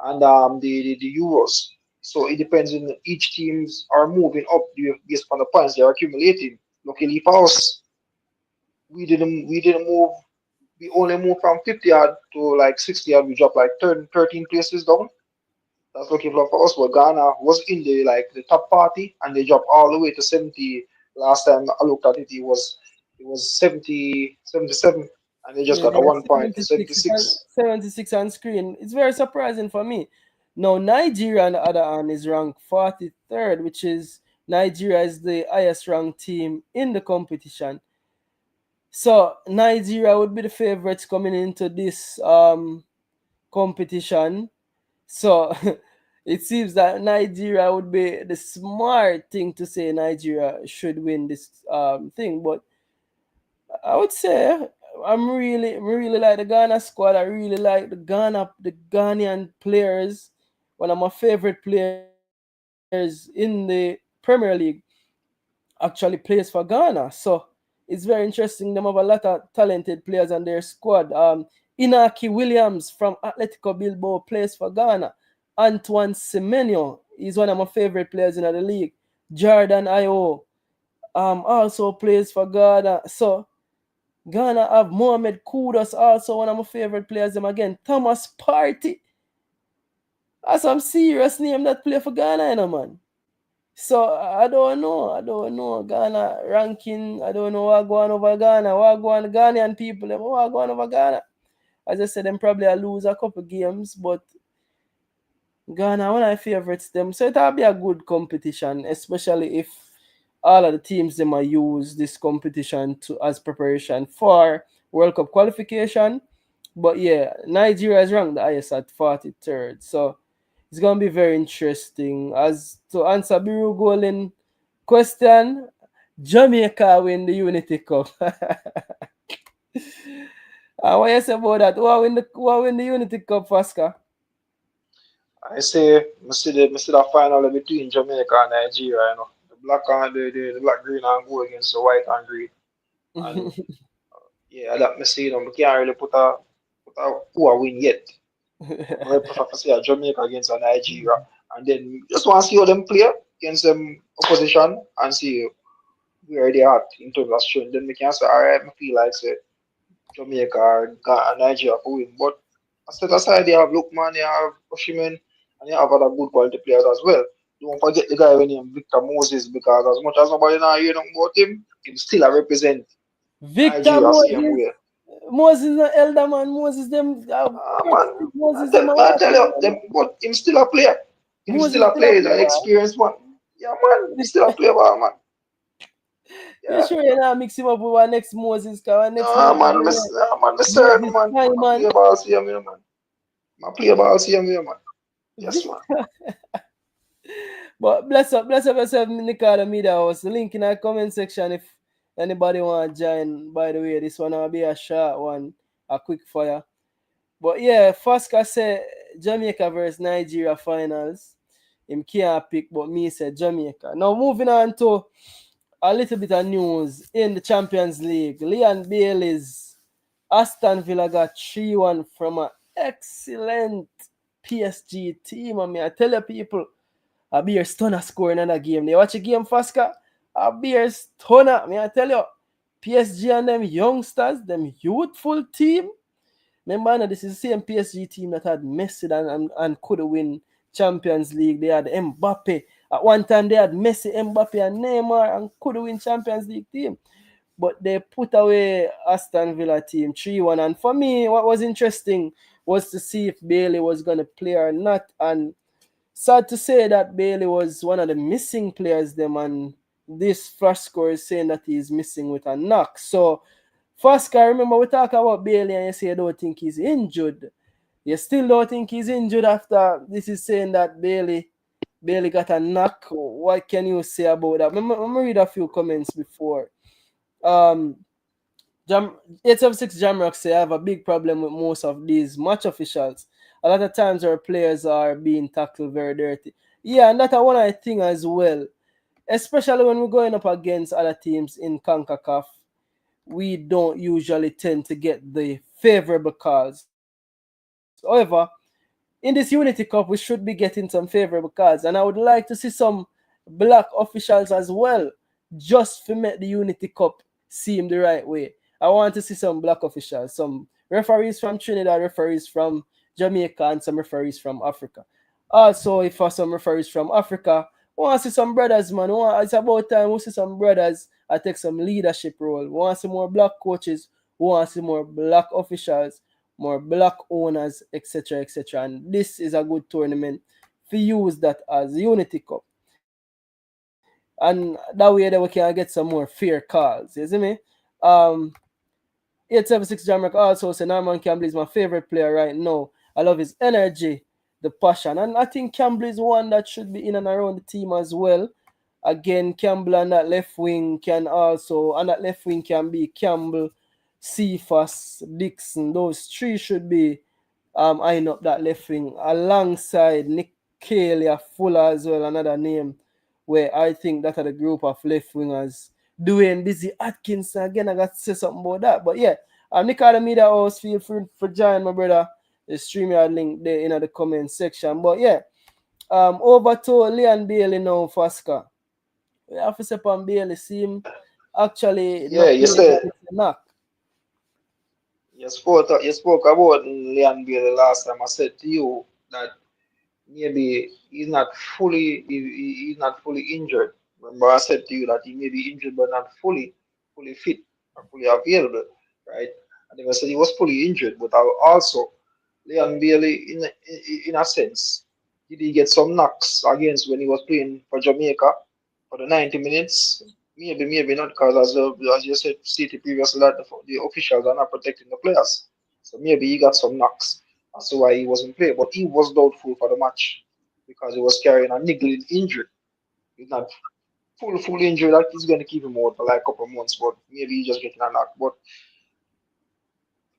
and the Euros. So it depends on each teams are moving up based on the points they're accumulating. Luckily for us, we didn't move. We only moved from 50 yard to like 60 yard. We dropped like 13 places down. That's looking for us. But Ghana was in the top party and they dropped all the way to 70. Last time I looked at it, it was 70, 77, and they just yeah, got a they're 1 point to 76, 76. 76 on screen. It's very surprising for me. Now, Nigeria, on the other hand, is ranked 43rd, which is Nigeria is the highest ranked team in the competition. So, Nigeria would be the favorites coming into this competition. So, it seems that Nigeria would be the smart thing to say Nigeria should win this thing. But I would say really like the Ghana squad. I really like the Ghanaian players. One of my favorite players in the Premier League actually plays for Ghana. So it's very interesting. Them have a lot of talented players on their squad. Inaki Williams from Atletico Bilbao plays for Ghana. Antoine Semenyo is one of my favorite players in the league. Jordan Ayew also plays for Ghana. So Ghana have Mohamed Kudus, also one of my favorite players. Them again, Thomas Partey. That's some serious name that play for Ghana, you know, man. So I don't know. I don't know Ghana ranking. I don't know what going over Ghana. What going Ghanaian people. What going over Ghana. As I said, them probably I lose a couple games, but Ghana one of my favorites them. So it'll be a good competition, especially if all of the teams them might use this competition to as preparation for World Cup qualification. But yeah, Nigeria is ranked the highest at 43rd. So it's gonna be very interesting. As to answer Biru Golden question, Jamaica win the Unity Cup. What you say about that? Who win the Unity Cup, Fasca? I see the final between Jamaica and Nigeria, you know. The black, green and gold against the white and green. And yeah, that me see, you know, we can't really put a who a win yet. I'm going to prefer to see a Jamaica against a Nigeria. And then just want to see how them play against them opposition and see where they at in terms of strength. Then we can say, all right, I feel like say Jamaica or Nigeria for win. But set aside, they have Lookman, they have Oshiman, and they have other good quality players as well. Don't forget the guy named Victor Moses because as much as nobody now hear nothing about him still a represent Victor Nigeria same Moses. way. Moses the elder man. Moses them. Man, Moses them. I tell you, them, but him still a player. Him still Moses a still a player, he's an player. experienced one. Yeah, man, him still a player, man. You Yeah. sure you not mix him up with our next Moses? Cause our next Nah, Moses, man, nah, man, miss certain, Moses man. I Simon. play ball, see him here, man. I play ball, see him here, man. Yes, man. But bless up yourself, Nicola Media House. The link in our comment section if anybody want to join. By the way, this one will be a short one, a quick fire. But yeah, Fasca said Jamaica versus Nigeria finals. Him can't pick, but me said Jamaica. Now moving on to a little bit of news in the Champions League. Leon Bailey's Aston Villa got 3-1 from an excellent PSG team. I mean, I tell you people, a beer stunner scoring in a game. They watch a game, Fasca? A beer stunner. I tell you, PSG and them youngsters, them youthful team. Remember, now, this is the same PSG team that had Messi and could win Champions League. They had Mbappe. At one time, they had Messi, Mbappe, and Neymar and could win Champions League team. But they put away Aston Villa team 3-1. And for me, what was interesting was to see if Bailey was going to play or not. And sad to say that Bailey was one of the missing players them, and this flash score is saying that he's missing with a knock. So first, I remember we talk about Bailey and you say you don't think he's injured. You still don't think he's injured after this is saying that Bailey got a knock. What can you say about that? Let me read a few comments before. Um, 876 Jamrock say I have a big problem with most of these match officials. A lot of times our players are being tackled very dirty. Yeah, and that's one of the thing as well. Especially when we're going up against other teams in CONCACAF, we don't usually tend to get the favorable calls. However, in this Unity Cup, we should be getting some favorable cards. And I would like to see some black officials as well, just to make the Unity Cup seem the right way. I want to see some black officials, some referees from Trinidad, referees from Jamaica, and some referees from Africa. Also, if for some referees from Africa, we want to see some brothers, man. It's about time we see some brothers I take some leadership role. We want to see more black coaches. We want to see more black officials, more black owners, etc., etc. And this is a good tournament to use that as Unity Cup. And that way that we can get some more fair calls. You see me? Um, 876 Jamrock also say Norman Campbell is my favorite player right now. I love his energy, the passion. And I think Campbell is one that should be in and around the team as well. Again, Campbell on that left wing can also, on that left wing can be Campbell, Cephas, Dixon. Those three should be eyeing up that left wing alongside Nick Kalia Fuller as well, another name where I think that are the group of left wingers. Doing Busy Atkins again, I got to say something about that. But yeah, Nick out of Media House, feel free for join my brother. The StreamYard link there in the comment section. But yeah, over to Leon Bailey now, Fasca. We have to say on Bailey seem actually Yeah, not you playing said with a knock. you spoke about Leon Bailey last time. I said to you that maybe he's not fully injured. Remember, I said to you that he may be injured but not fully fit or fully available, right? I never said he was fully injured, but I also Leon Bailey, in a sense, did he get some knocks against when he was playing for Jamaica for the 90 minutes? Maybe not, because as you said, stated previously that the officials are not protecting the players. So maybe he got some knocks. That's why he wasn't playing. But he was doubtful for the match because he was carrying a niggling injury. He's not full injury that is going to keep him out for like a couple of months, but maybe he's just getting a knock. But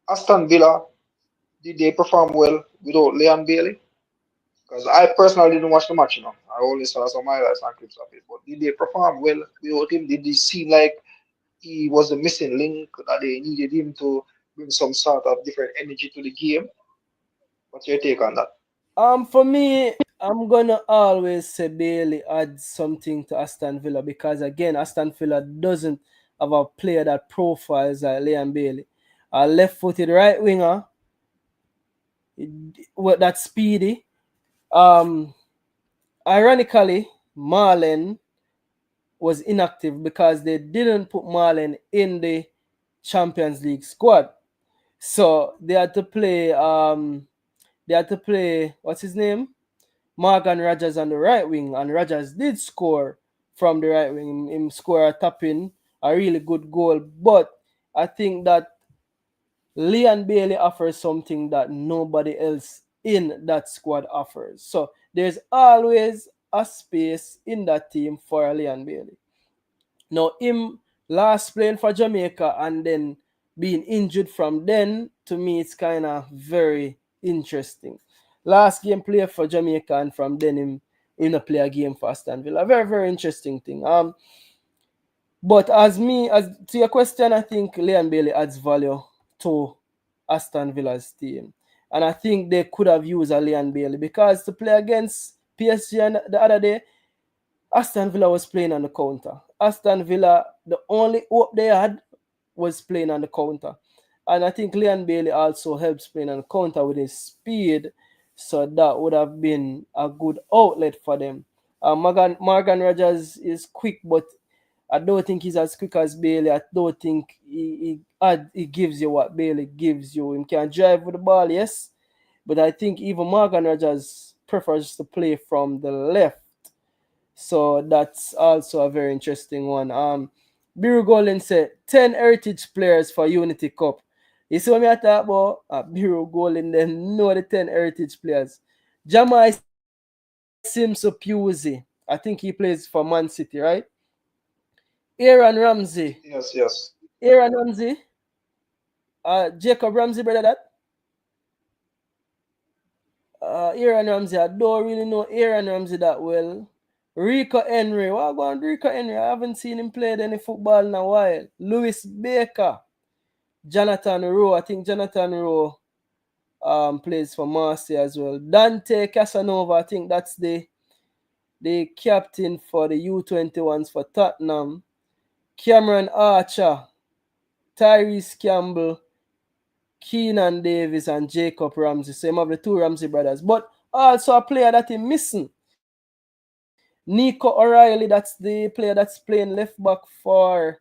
Aston Villa, did they perform well without Leon Bailey? Because I personally didn't watch the match, I only saw some highlights and clips of it. But did they perform well without him? Did it seem like he was the missing link that they needed him to bring some sort of different energy to the game? What's your take on that? For me, I'm gonna always say Bailey adds something to Aston Villa because again, Aston Villa doesn't have a player that profiles like Leon Bailey. A left-footed right winger, with that speedy. Um, Ironically, Marlen was inactive because they didn't put Marlen in the Champions League squad. So they had to play what's his name? Morgan Rogers on the right wing, and Rogers did score from the right wing. Him score a tapping, a really good goal. But I think that Leon Bailey offers something that nobody else in that squad offers. So there's always a space in that team for Leon Bailey. Now, him last playing for Jamaica and then being injured from then, to me, it's kind of very interesting. Last game play for Jamaica and from then him in a play a game for Aston Villa. Very, very interesting thing. But as to your question, I think Leon Bailey adds value to Aston Villa's team. And I think they could have used a Leon Bailey because to play against PSG the other day, Aston Villa was playing on the counter. Aston Villa, the only hope they had was playing on the counter. And I think Leon Bailey also helps playing on the counter with his speed. So that would have been a good outlet for them. Morgan Rogers is quick, but I don't think he's as quick as Bailey. I don't think he gives you what Bailey gives you. He can drive with the ball, yes. But I think even Morgan Rogers prefers to play from the left. So that's also a very interesting one. Biru Golden said 10 heritage players for Unity Cup. You see what me I talk about? Biru Golden then know the 10 heritage players. Jamal Sims Pusey. I think he plays for Man City, right? Aaron Ramsey. Yes, yes. Aaron Ramsey. Jacob Ramsey, brother, that. Aaron Ramsey. I don't really know Aaron Ramsey that well. Rico Henry. What about Rico Henry? I haven't seen him play any football in a while. Lewis Baker. Jonathan Rowe. I think Jonathan Rowe plays for Marseille as well. Dante Casanova. I think that's the captain for the U21s for Tottenham. Cameron Archer. Tyrese Campbell. Keenan Davis and Jacob Ramsey. Same of the two Ramsey brothers. But also a player that is missing. Nico O'Reilly, that's the player that's playing left back for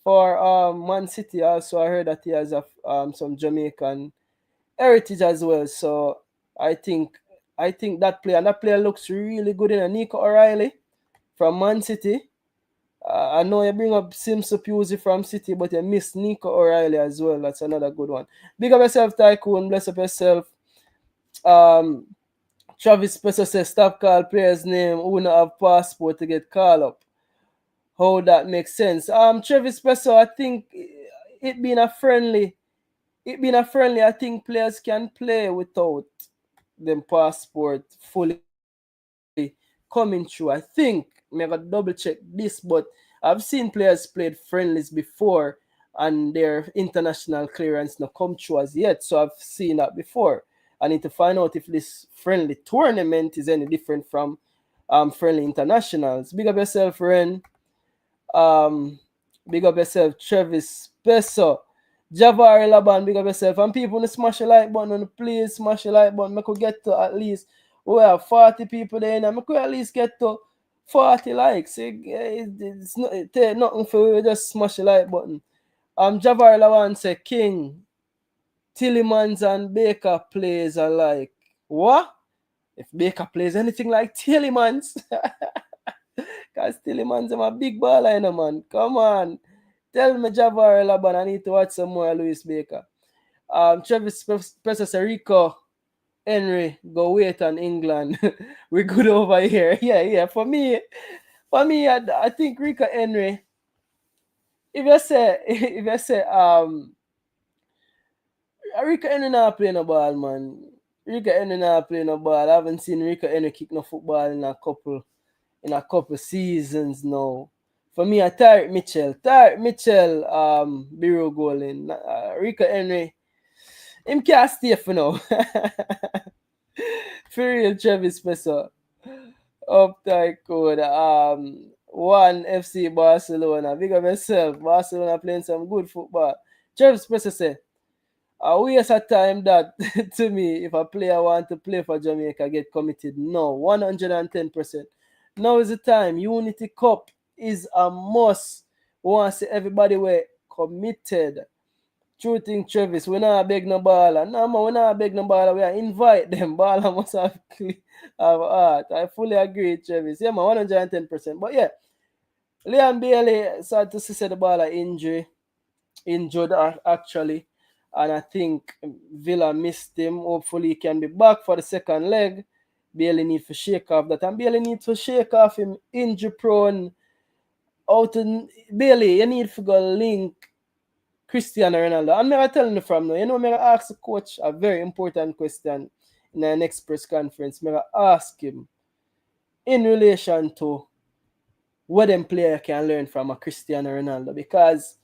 Man City. Also, I heard that he has some Jamaican heritage as well. So I think that player looks really good in a Nico O'Reilly from Man City. I know you bring up Sims Pusey from City, but you miss Nico O'Reilly as well. That's another good one. Big up yourself, Tycoon. Bless up yourself. Um, Travis Spencer says, stop call players' name who not have passport to get called up. How that makes sense. Travis Spencer, I think it being a friendly, I think players can play without them passport fully coming through. I think I gotta double check this, but I've seen players played friendlies before and their international clearance not come through as yet. So I've seen that before. I need to find out if this friendly tournament is any different from friendly internationals. Big up yourself, Ren. Um, Big up yourself, Travis Peso. Javari Laban, big up yourself. And people, smash the like button, and please smash the like button. I could get to at least, we have 40 people there, and I could at least get to 40 likes. It's not, it take nothing for you, just smash the like button. Javari Laban say, King, Tillemans and Baker plays alike. What? If Baker plays anything like Tillemans, because Tillemans is a big baller, you know, man. Come on. Tell me, Javari Laban, I need to watch some more Louis Baker. Travis Professor Rico Henry go wait on England. We're good over here. Yeah. I think Rico Henry. If you say Rico Henry not playing no ball, man. Rico Henry not playing no ball. I haven't seen Rico Henry kick no football in a couple seasons now. For me, Tyreek Mitchell, Biro Golden, Rico Henry, him can't stay for now. For real, Travis Spencer. Up code. One FC Barcelona. Big up yourself. Barcelona playing some good football. Travis Spencer said, a waste of time that to me if a player want to play for Jamaica get committed. No, 110%. Now is the time. Unity Cup is a must. We want to see everybody were committed. True thing, Travis. We not beg no baller. No, man, we not beg no baller. We are invite them. Baller must have heart. I fully agree, Travis. Yeah, man, 110%. But yeah, Leon Bailey sad to see the baller injured actually. And I think Villa missed him. Hopefully he can be back for the second leg. Bailey need to shake off that. And Bailey need to shake off him injury prone. Bailey, you need to go link Cristiano Ronaldo. And I'm telling you from now, I'm going to ask the coach a very important question in the next press conference. I'm going to ask him in relation to what them player can learn from a Cristiano Ronaldo, because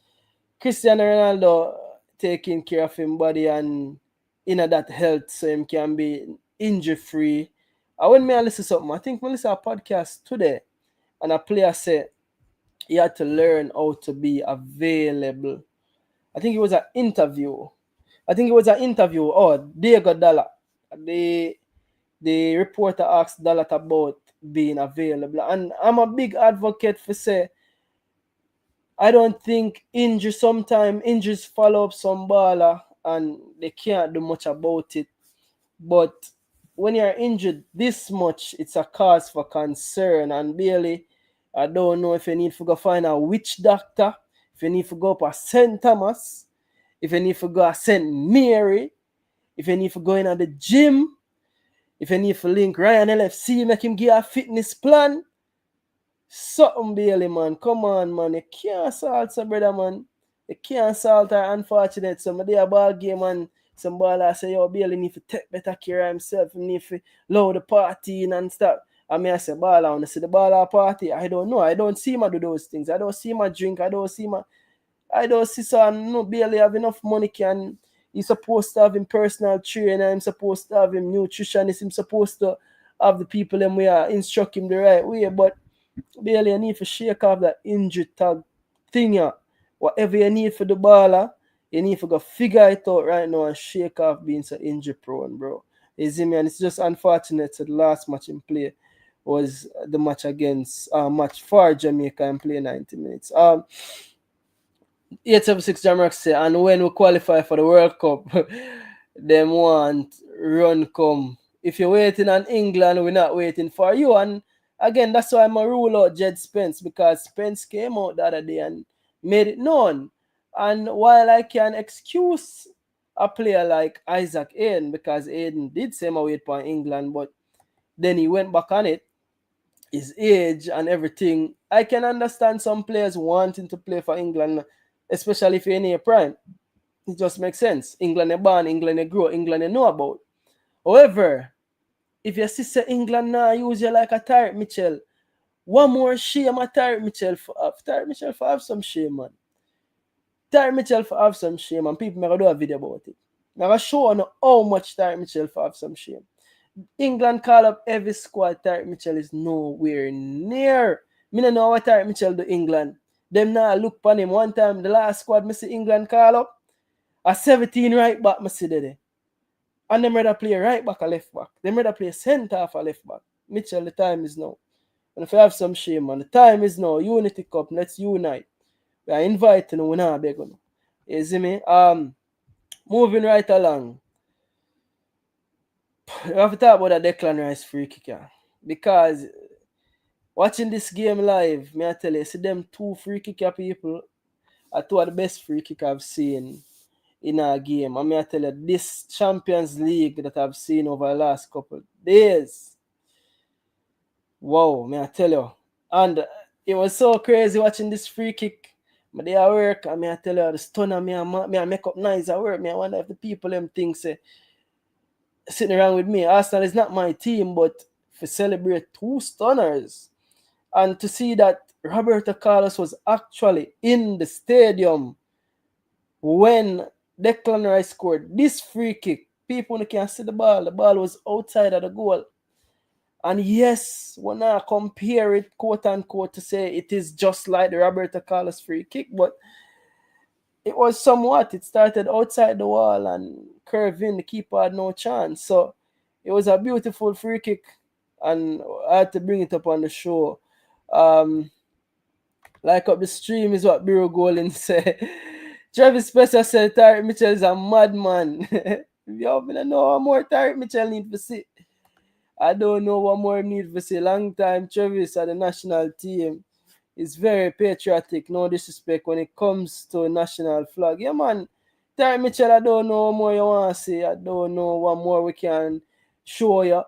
Cristiano Ronaldo taking care of him body and that health so him can be injury free. I when me I listen something, I think me listen a podcast today, and a player said he had to learn how to be available. I think it was an interview. Oh, Diego Dalla. The the reporter asked Dallat about being available. And I'm a big advocate for say I don't think injuries follow up some baller and they can't do much about it. But when you're injured this much, it's a cause for concern. And Bailey, I don't know if you need to go find a witch doctor, if you need to go up a St. Thomas, if you need to go a St. Mary, if you need to go in at the gym, if you need to link Ryan LFC, make him give a fitness plan. Something Bailey, man. Come on, man. You can't salt some brother, man. You can't salt her, unfortunate. Some of a ball game and some baller say, yo, Bailey need to take better care of himself. He need to load the party and stuff. I mean, I say, baller, when I see the baller party, I don't know. I don't see him do those things. I don't see him drink. I don't see so no Bailey have enough money can he's supposed to have him personal trainer, I'm supposed to have him nutritionist, him supposed to have the people them we are instruct him the right way. But Bailey, you need to shake off that injury tag thing. Yeah. Whatever you need for the baller, you need to go figure it out right now and shake off being so injury prone, bro. You see me? And it's just unfortunate that the last match in play was the match against match for Jamaica and play 90 minutes. 876 Jamrock say, and when we qualify for the World Cup, them want run come. If you're waiting on England, we're not waiting for you. And again, that's why I'm going to rule out Jed Spence, because Spence came out the other day and made it known. And while I can excuse a player like Isaac Aiden, because Aiden did say my wait for England, but then he went back on it, his age and everything, I can understand some players wanting to play for England, especially if you're in your prime. It just makes sense. England are born, England are grow, England you know about. However, if your sister England now use you like a Tyreek Mitchell, one more shame at Tyreek Mitchell for have. Tyreek Mitchell for have some shame, man. Tyreek Mitchell for have some shame, and people may do a video about it. Now I show you how much Tyreek Mitchell for have some shame. England call up every squad. Tyreek Mitchell is nowhere near. Me don't know what Tyreek Mitchell do England. Them now look upon him one time. The last squad me see England call up a 17 right back me see there. And them rather play right back or left back. Them rather play centre half or left back. Mitchell, the time is now. And if you have some shame, man, the time is now. Unity Cup, let's unite. We are inviting you, we not beg you. You see me? Moving right along. We have to talk about the Declan Rice free kick, yeah. Because watching this game live, may I tell you, see them two free kicker people are two of the best free kick I've seen in a game. And may I tell you, this Champions League that I've seen over the last couple of days, wow, may I tell you. And it was so crazy watching this free kick. But they are work, and may I tell you, the stunner, me I make up nice at work. Me I wonder if the people them think say, sitting around with me, Arsenal is not my team, but to celebrate two stunners and to see that Roberto Carlos was actually in the stadium when Declan Rice scored this free kick. People can't see the ball was outside of the goal. And yes, when I compare it, quote unquote, to say it is just like the Roberto Carlos free kick, but it was somewhat. It started outside the wall and curved in. The keeper had no chance. So it was a beautiful free kick, and I had to bring it up on the show. Like up the stream is what Biro Golden said. Travis Spencer said Tyreek Mitchell is a madman. Yo, I don't know what more Tyreek Mitchell need to see. I don't know what more need to see. Long time Travis at the national team is very patriotic, no disrespect when it comes to national flag. Yeah, man. Tyreek Mitchell, I don't know what more you want to say. I don't know what more we can show you.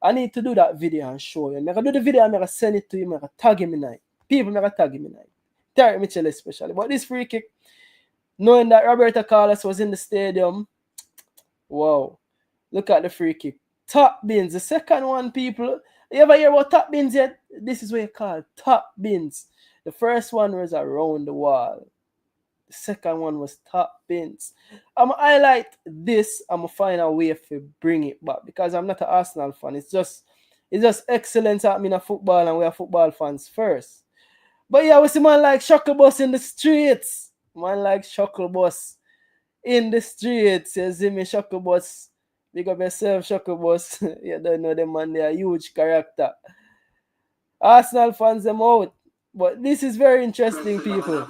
I need to do that video and show you. I'm going to do the video and I'm going to send it to you. I'm going to tag him in night. People are going to tag him in night. Tyreek Mitchell especially. But this free kick, knowing that Roberto Carlos was in the stadium, wow. Look at the free kick. Top bins. The second one, people, You ever hear about top bins yet? This is what you call top bins. The first one was around the wall. The second one was top bins. I'm gonna highlight this. I'm gonna find a way to bring it back because I'm not an Arsenal fan. It's just excellence happening in football, and we are football fans first. But yeah, we see man like Shuttlebus in the streets. Man like Shuttlebus in the streets. You see me, Shuttlebus. Big up yourself, Shuttlebus. You don't know them man, they are huge character. Arsenal fans them out. But this is very interesting, people.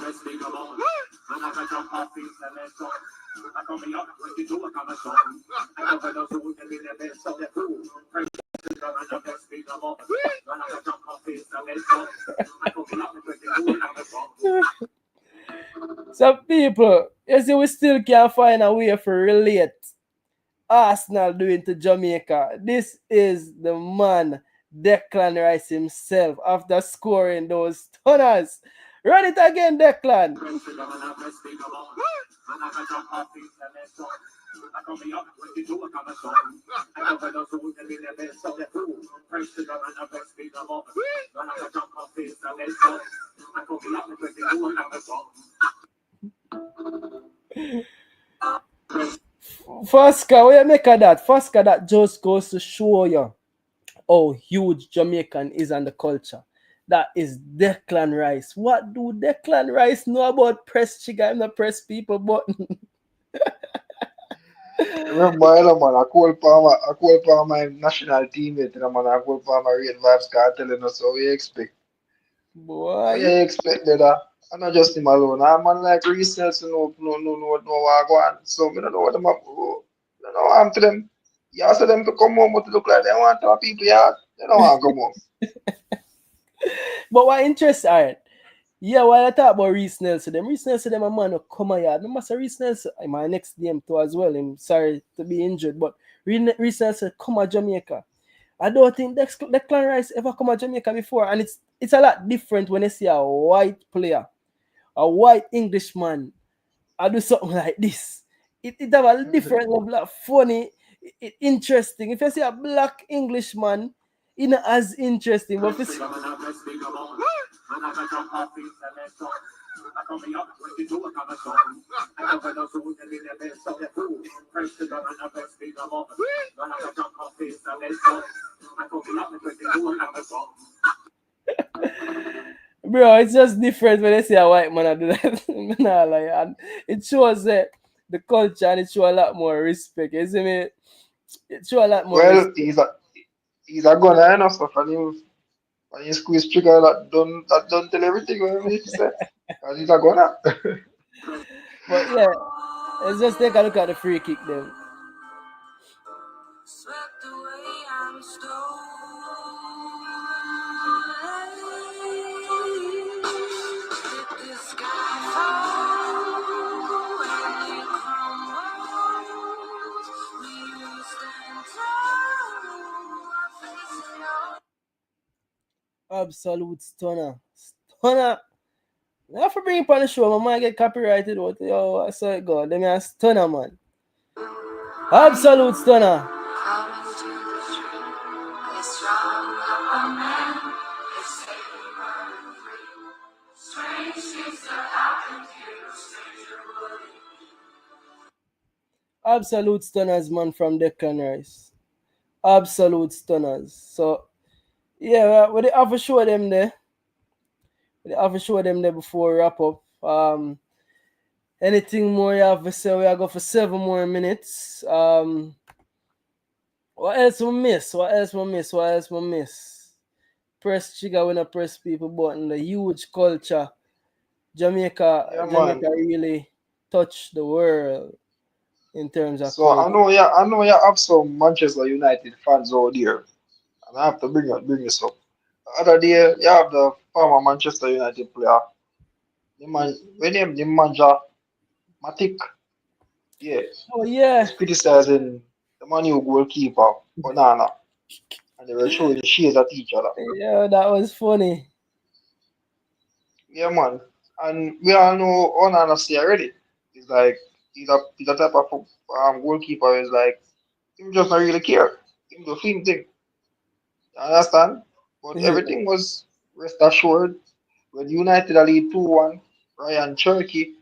Some people, you see, we still can't find a way for relate Arsenal doing to Jamaica. This is the man, Declan Rice himself, after scoring those tunners. Run it again, Declan. Fasca, what you make of that? Fasca, that just goes to show you how huge Jamaican is on the culture. That is Declan Rice. What do Declan Rice know about press chicken and the press people button? Remember, you know, man, I call for my national teammate, you know, man, I call for my Red Vibes guy telling us what we expect. What you Boy. expect, brother? And not just him alone. I'm man like research, no, what I want. So, I don't know what them up. I don't know what I'm to them. You ask them to come home, but to look like they want to have people, yeah. They don't want to come home. But what interests are, yeah, while I talk about Reese Nelson, Reese Nelson, them a man who come a yard. No matter Reese Nelson, my next name too as well. I'm sorry to be injured, but Reese Nelson come to Jamaica. I don't think Declan Rice ever come to Jamaica before, and it's a lot different when you see a white player, a white Englishman, I do something like this. It have a different level of funny, interesting. If you see a black Englishman, it's not as interesting. But if you see, bro, it's just different when I see a white man I do that. Nah, like, and it shows the culture, and it shows a lot more respect. You see me? It shows a lot more Well, respect. he's a gunner and stuff, and you squeeze trigger that don't tell everything what he said. Because he's a gunner. But yeah, let's just take a look at the free kick then. Absolute stunner. Stunner. I have to bring it on the show. My might get copyrighted. But yo, I saw it go. Let me a stunner, man. Absolute stunner. Absolute stunners, man, from Declan Rice. Absolute stunners. So, yeah, we have to show them there. We have to show them there before we wrap up. Anything more you have to say? We are go for 7 more minutes. What else we miss? What else we miss? What else we miss? Press trigger when I press people button. The huge culture. Yeah, man. Jamaica really touched the world in terms of So culture. I know you have some Manchester United fans out there, and I have to bring this up. The other day, you have the former Manchester United player, the man, when him, the manager, Matic, yeah, Oh he yeah, was criticizing the Man U goalkeeper, Onana, and they were showing the shades at each other. yeah, that was funny. Yeah, man. And we all know Onana say already. He's like, he's a type of goalkeeper, is like, him just not really care. Him do same thing. Understand? But everything was rest assured when United are lead 2-1, Ryan Cherky,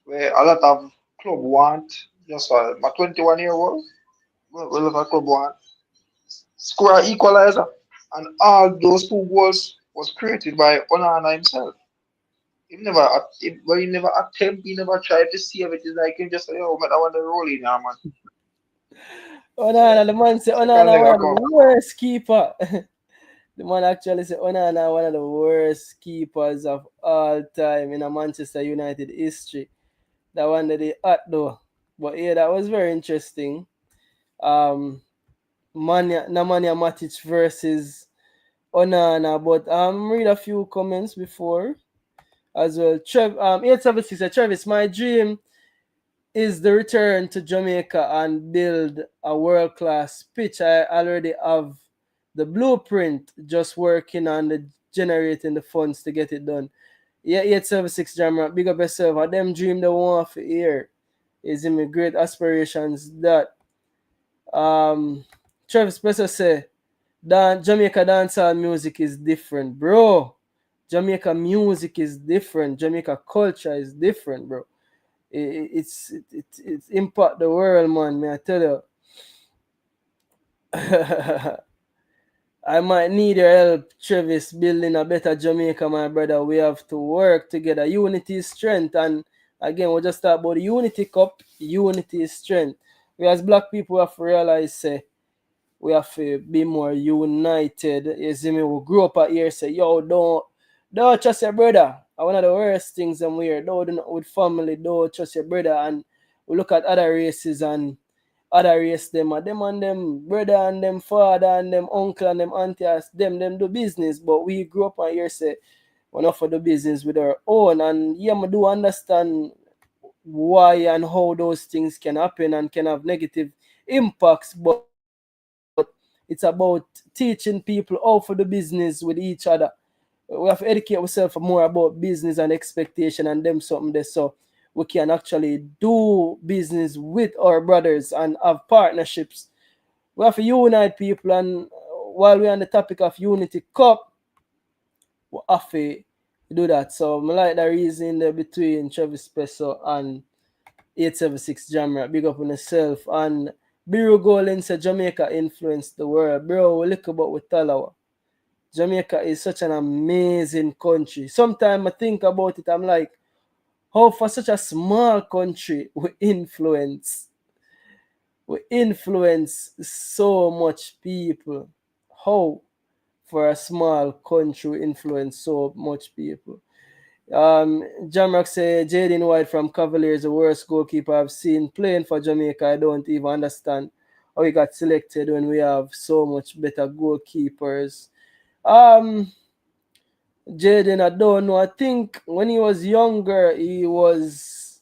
where a lot of club want, just my 21-year old, well, a lot of club want, score an equalizer. And all those two goals was created by Onana himself. He never attempt, he never tried to save it. It's like him just say, oh, man, I want to roll in now, man. Yeah, Onana, the man say second Onana leg one I of the come. worst keeper. The man actually say Onana one of the worst keepers of all time in a Manchester United history. That one that they had though. But yeah, that was very interesting. Um Nemanja Matic versus Onana. But read a few comments before as well. 876 Travis, my dream is the return to Jamaica and build a world class pitch. I already have the blueprint, just working on the generating the funds to get it done. Yeah, 876 Jammer, big up yourself. And them dream the one for here is in my great aspirations that Travis Spencer say Jamaica dancehall music is different, bro. Jamaica music is different. Jamaica culture is different, bro. It's impact the world, man. May I tell you, I might need your help, Travis, building a better Jamaica, my brother. We have to work together. Unity is strength, and again, we just talk about the Unity Cup. Unity is strength. We as black people have to realize, say, we have to be more united. You see me, we grew up out here, say, yo, don't trust your brother. And one of the worst things I'm here, don't do not with family, don't trust your brother. And we look at other races and other race them and them brother and them father and them uncle and them auntie as them do business. But we grew up and here say we not for the business with our own. And yeah, I do understand why and how those things can happen and can have negative impacts, but it's about teaching people how for the business with each other. We have to educate ourselves more about business and expectation and them something there so we can actually do business with our brothers and have partnerships. We have to unite people, and while we're on the topic of Unity Cup, we have to do that. So I like the reason there between Travis Peso and 876 Jamra. Big up on yourself. And Biro Golden said Jamaica influenced the world. Bro, we look about with Talawa. Jamaica is such an amazing country. Sometimes I think about it, I'm like, how for such a small country we influence so much people. How for a small country we influence so much people. Jamrock say Jaden White from Cavaliers, the worst goalkeeper I've seen playing for Jamaica. I don't even understand how he got selected when we have so much better goalkeepers. Um, Jaden, I don't know. I think when he was younger, he was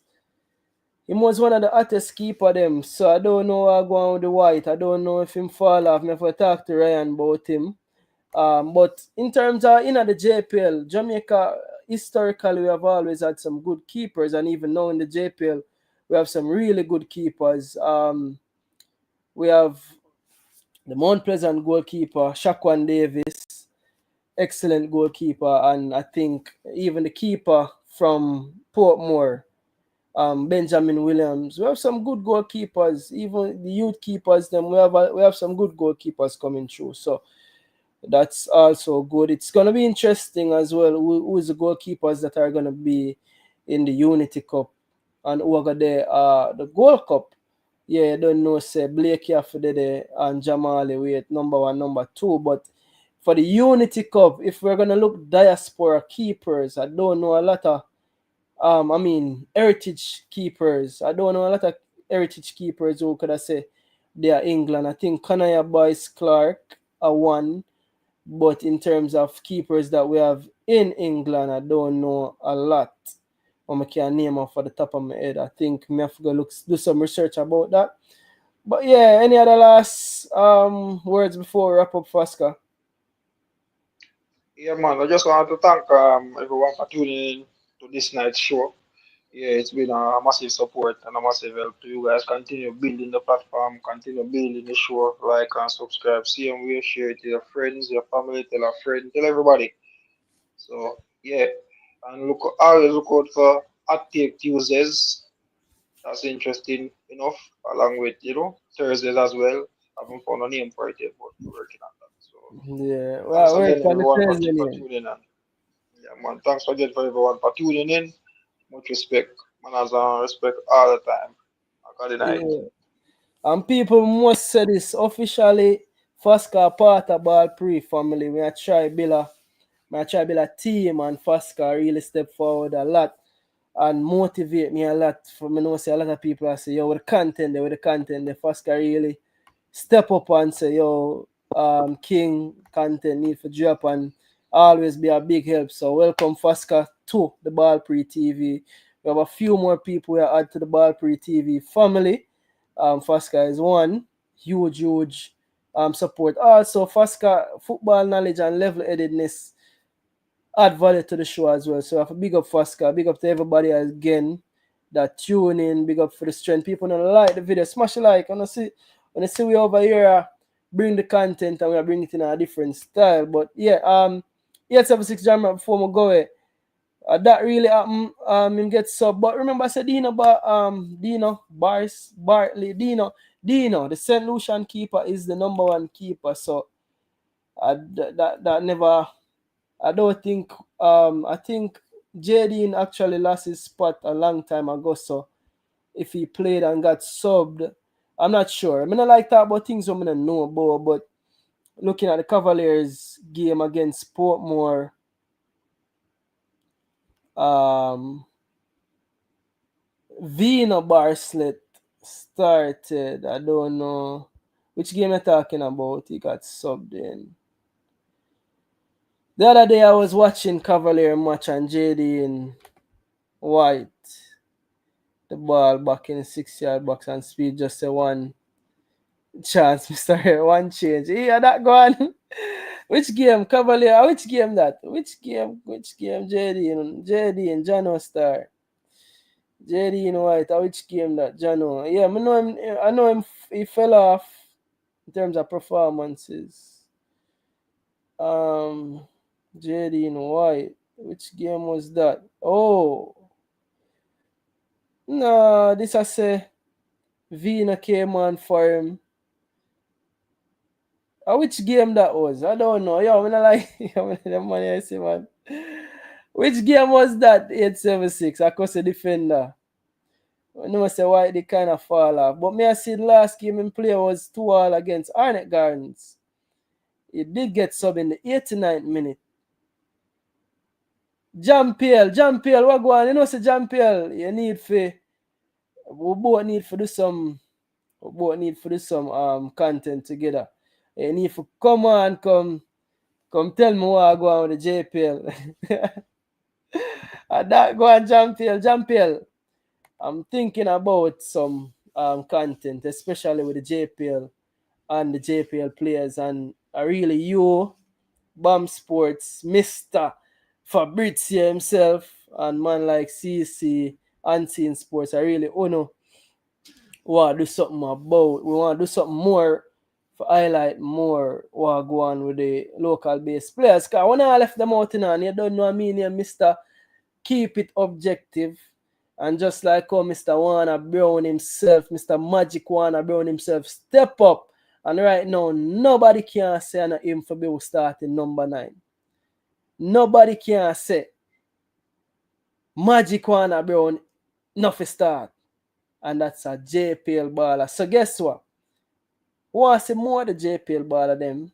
one of the hottest keeper them. So I don't know how go on with the White. I don't know if him fall off. Me have to talk to Ryan about him. But in terms of the JPL, Jamaica historically we have always had some good keepers, and even now in the JPL we have some really good keepers. We have the Mount Pleasant goalkeeper Shaquan Davis, excellent goalkeeper, and I think even the keeper from Portmore, Benjamin Williams. We have some good goalkeepers. Even the youth keepers, them we have some good goalkeepers coming through. So that's also good. It's gonna be interesting as well. Who's the goalkeepers that are gonna be in the Unity Cup and who are the Gold Cup? Yeah, I don't know. Say Blake Yaffide there and Jamali wait number one, number two. But for the Unity Cup, if we're gonna look diaspora keepers, I don't know a lot of heritage keepers. I don't know a lot of heritage keepers who could I say they are England. I think Kanaya Boyce Clark are one. But in terms of keepers that we have in England, I don't know a lot. I can name off for the top of my head. I think me have to go do some research about that. But yeah, any other last words before we wrap up, Fasca? Yeah, man, I just want to thank everyone for tuning in to this night's show. Yeah, it's been a massive support and a massive help to you guys. Continue building the platform, continue building the show, like and subscribe. Same way, share it to your friends, your family, tell a friend, tell everybody. So yeah, and look, always look out for Active Tuesdays. That's interesting enough, along with Thursdays as well. I haven't found a name for it yet, but we're working on that. So Yeah, thanks well, work again, on the everyone, Thursday for name. tuning in. Yeah, man. Thanks again for everyone for tuning in. Much respect, man. As respect all the time. Good night. Yeah. And people must say this officially. Fasca part of Ball Pree family. I try build a team, and Fasca really step forward a lot and motivate me a lot. For me know say a lot of people I say, yo, with the content, the Fasca really step up and say, yo, King content need for drop and always be a big help. So welcome Fasca to the Ball Pre TV. We have a few more people we add to the Ball Pre TV family. Fasca is one huge support. Also, Fasca football knowledge and level headedness add value to the show as well. So I have a big up Fasca, big up to everybody again that tune in, big up for the strength. People don't like the video, smash a like. When I see we over here bring the content and we are bringing it in a different style. But yeah, 876 Jammer before we go away. That really him get sub. But remember I said Dino Bartley, Dino, the St. Lucian keeper is the number one keeper. So that never I don't think I think Jaden actually lost his spot a long time ago. So if he played and got subbed, I'm not sure. I mean I like that about things I'm gonna know about, but looking at the Cavaliers game against Portmore, um Vino Barslet started. I don't know which game you're talking about. He got subbed in. The other day I was watching Cavalier match and Jaden White the ball back in the 6 yard box and speed just a one chance, Mr. One change. Yeah, that go on. Which game, Cavalier? Which game that? Which game? Which game? JD and Jano Star. JD in White. Which game that? Jano. Yeah, I know him. I know him. He fell off in terms of performances. Um, JD in White. Which game was that? Oh, no. This I say. Vina came on for him. Which game that was? I don't know. Yo, I mean, I like the money I see, man. Which game was that? 876. I could say defender. I know say why they kind of fall off. But me I see the last game in play was 2-2 against Arnett Gardens. He did get sub in the 89th minute. Jampiel, what go on? You know say Jampiel, you need for we both need for do some content together. You need to come on, come tell me what I go on with the JPL. That go on Jampiel. I'm thinking about some content, especially with the JPL and the JPL players, and I really you, Bomb Sports, Mr. Fabrizio himself, and man like CC, Unseen Sports. I really wanna do something about. We want to do something more for highlight more what go on with the local base players. Cause when I left them out in and you don't know what I mean, Mr. Keep it objective. And just like how Mr. Warner Brown himself, Mr. Magic Warner Brown himself, step up. And right now, nobody can say na him for be starting number 9. Nobody can say Magic Warner Brown nothing start. And that's a JPL baller. So guess what? Want to see more of the JPL baller them.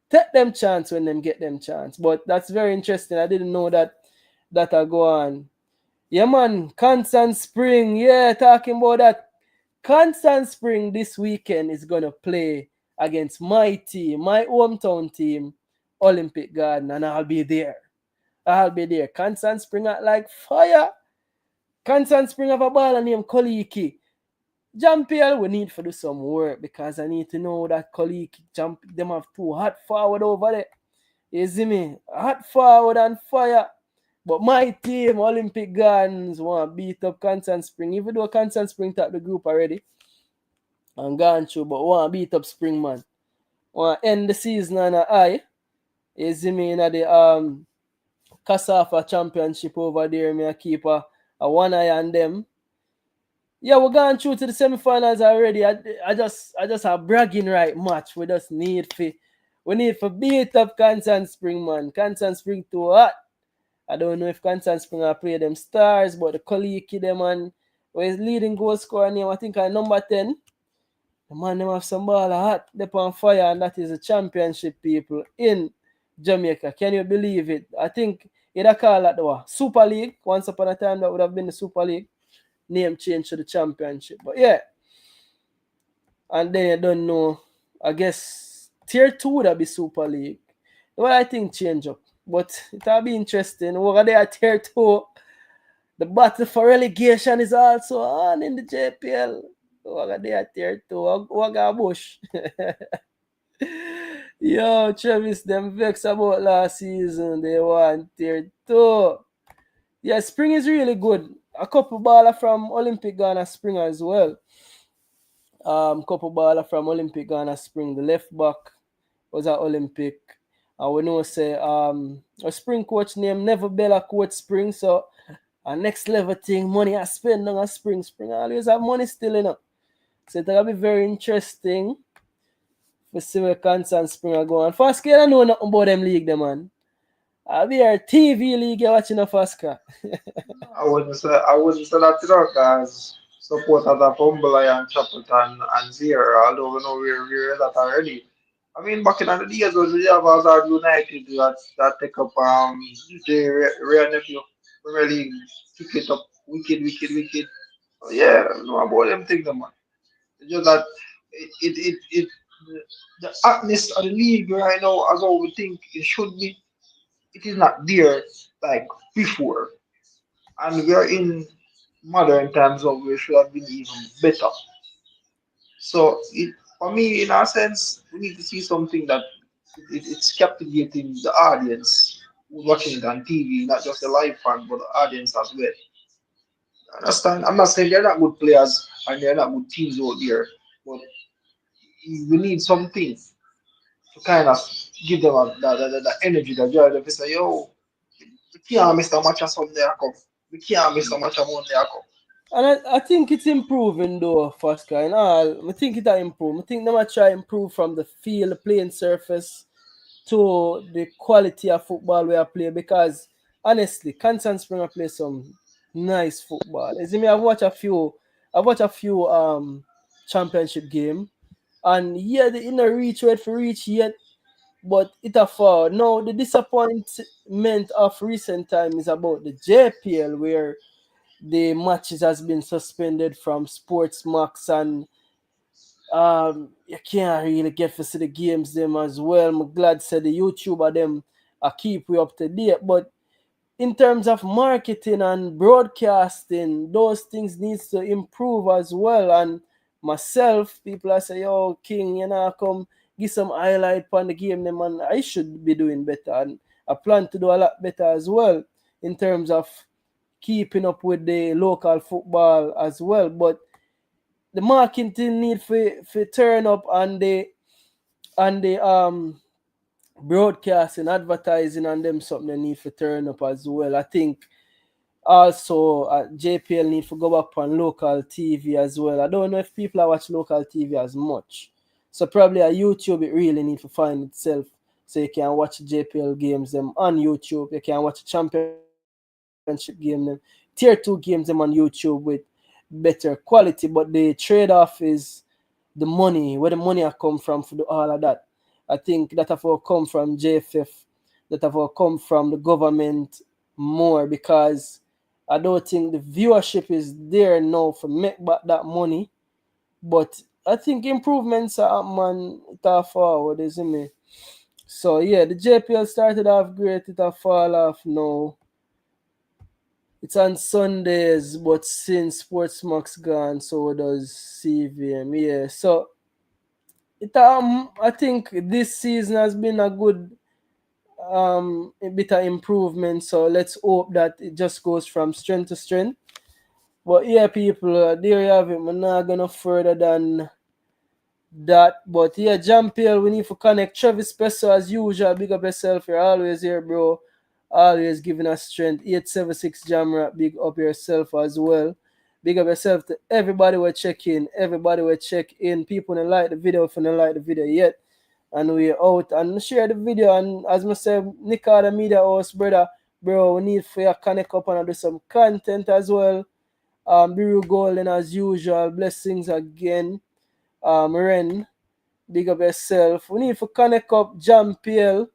Take them chance when them get them chance. But that's very interesting. I didn't know that I go on. Yeah, man. Constant Spring. Yeah, talking about that. Constant Spring this weekend is going to play against my team, my hometown team, Olympic Garden, and I'll be there. I'll be there. Constant Spring at like fire. Constant Spring have a baller named Koliki. Jampiel, we need to do some work because I need to know that colleague jump them have two hot forward over there. You see me? Hot forward and fire. But my team, Olympic Gardens, want to beat up Constant Spring. Even though Constant Spring top the group already and gone through, but want to beat up Spring, man. Want to end the season on a high. You see me in the Casafa Championship over there. Me a keep a one eye on them. Yeah, we're going through to the semifinals already. I just have bragging right match. We need for beat up Constant Spring, man. Constant Spring too hot. I don't know if Constant Spring will play them stars, but the colleague them man was leading goal scorer name, I think at number 10. The man them have some ball hot, they on fire, and that is the championship people in Jamaica. Can you believe it? I think it call that the Super League. Once upon a time that would have been the Super League. Name change to the championship. But yeah. And then you don't know. I guess tier 2 would be Super League. Well, I think change up. But it'll be interesting. Over there at tier 2, the battle for relegation is also on in the JPL. Over there at tier 2, Waga Bush. Yo, Travis, them vex about last season. They want tier 2. Yeah, Spring is really good. A couple baller from Olympic Ghana Spring as well. Couple baller from Olympic Ghana Spring. The left back was at Olympic. And we know say a Spring coach named Never Bella coach Spring. So a next level thing, money I spend on a Spring. Spring always have money still in it. So it'll be very interesting to see where Constant Spring are going. First, I don't know nothing about them league, them man. I'll be our TV league you're watching a Fasca. I wouldn't say that you know, guys. Supporters of Humble and Chapelton and Zero, although we know we're that already. I mean, back in the days when we have our United that take up the real nephew Premier League, kick it up, wicked, wicked, wicked. Yeah, no about them things, man. It's just that it the atmosphere of the league right now, as how we think it should be, it is not there like before. And we are in modern times of we should have been even better. So it for me, in a sense, we need to see something that it's captivating the audience who's watching it on TV, not just the live fan, but the audience as well. Understand? I'm not saying they're not good players and they're not good teams out there, but we need something to kind of give them the energy, the joy. They say, yo, we can't miss the match on Sunday. I come. We can't miss the match on Monday. I come. And I think it's improving though, Fasca. And all, I think it'll improve. I think they might try improve from the field, the playing surface, to the quality of football we are playing because honestly, Constant Springer play some nice football. As in me, I've watched a few championship game and yeah, they in a reach wait for reach yet, but it a fall. Now the disappointment of recent time is about the JPL where the matches has been suspended from Sports Max and you can't really get to see the games them as well. I'm glad said the YouTuber them keep we up to date. But in terms of marketing and broadcasting, those things needs to improve as well. And myself, people I say, yo, King, you know, come give some highlight on the game them and I should be doing better. And I plan to do a lot better as well in terms of keeping up with the local football as well. But the marketing need for turn up and the broadcasting, advertising and them something they need for turn up as well. I think also JPL need to go back on local TV as well. I don't know if people are watch local TV as much. So probably on YouTube it really need to find itself. So you can watch JPL games them on YouTube. You can watch championship game them, tier 2 games them on YouTube with better quality. But the trade-off is the money, where the money are come from for all of that. I think that have all come from JFF, that have all come from the government more because I don't think the viewership is there now for make back that money. But I think improvements are man it are forward, isn't me? So yeah, the JPL started off great, it have fall off now. It's on Sundays, but since Sportsmax gone, so does CVM. Yeah, so it I think this season has been a good a bit of improvement. So let's hope that it just goes from strength to strength. But yeah, people, there you have it. I'm not gonna further than that. But yeah, Jam Pale, we need to connect. Travis Peso as usual. Big up yourself. You're always here, bro. Always giving us strength. 876 Jamra. Big up yourself as well. Big up yourself to everybody we check in. Everybody we check in. People who like the video if you don't like the video yet. And we're out and share the video. And as I said, Nick the media host, brother, bro, we need for you to connect up and do some content as well. Biru Golden as usual. Blessings again. Ren, big up yourself. We need to connect up Jam PL,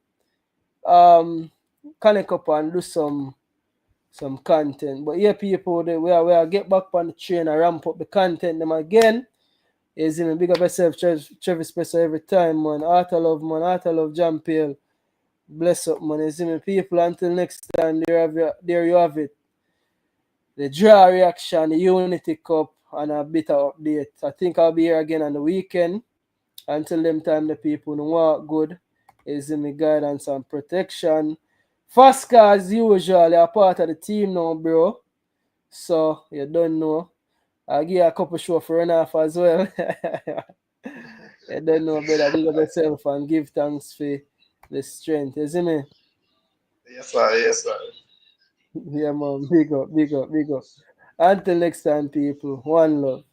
connect up and do some content. But yeah, people, we are get back on the train and ramp up the content them again. Is in big up yourself, Travis Spencer every time, man. Heart of love, man. Heart of love, Jam PL. Bless up, man. Is in people. Until next time, there you have it. The draw reaction, the Unity Cup, and a bit of update. I think I'll be here again on the weekend. Until them time, the people know what good is in the guidance and protection. Fasca, as usual, you're part of the team now, bro. So, you don't know. I'll give you a couple show for run off as well. You don't know, brother. Big up yourself and give thanks for the strength. You see me? Yes, sir. Yes, sir. Yeah, man. Big up, big up, big up. Until next time, people. One love.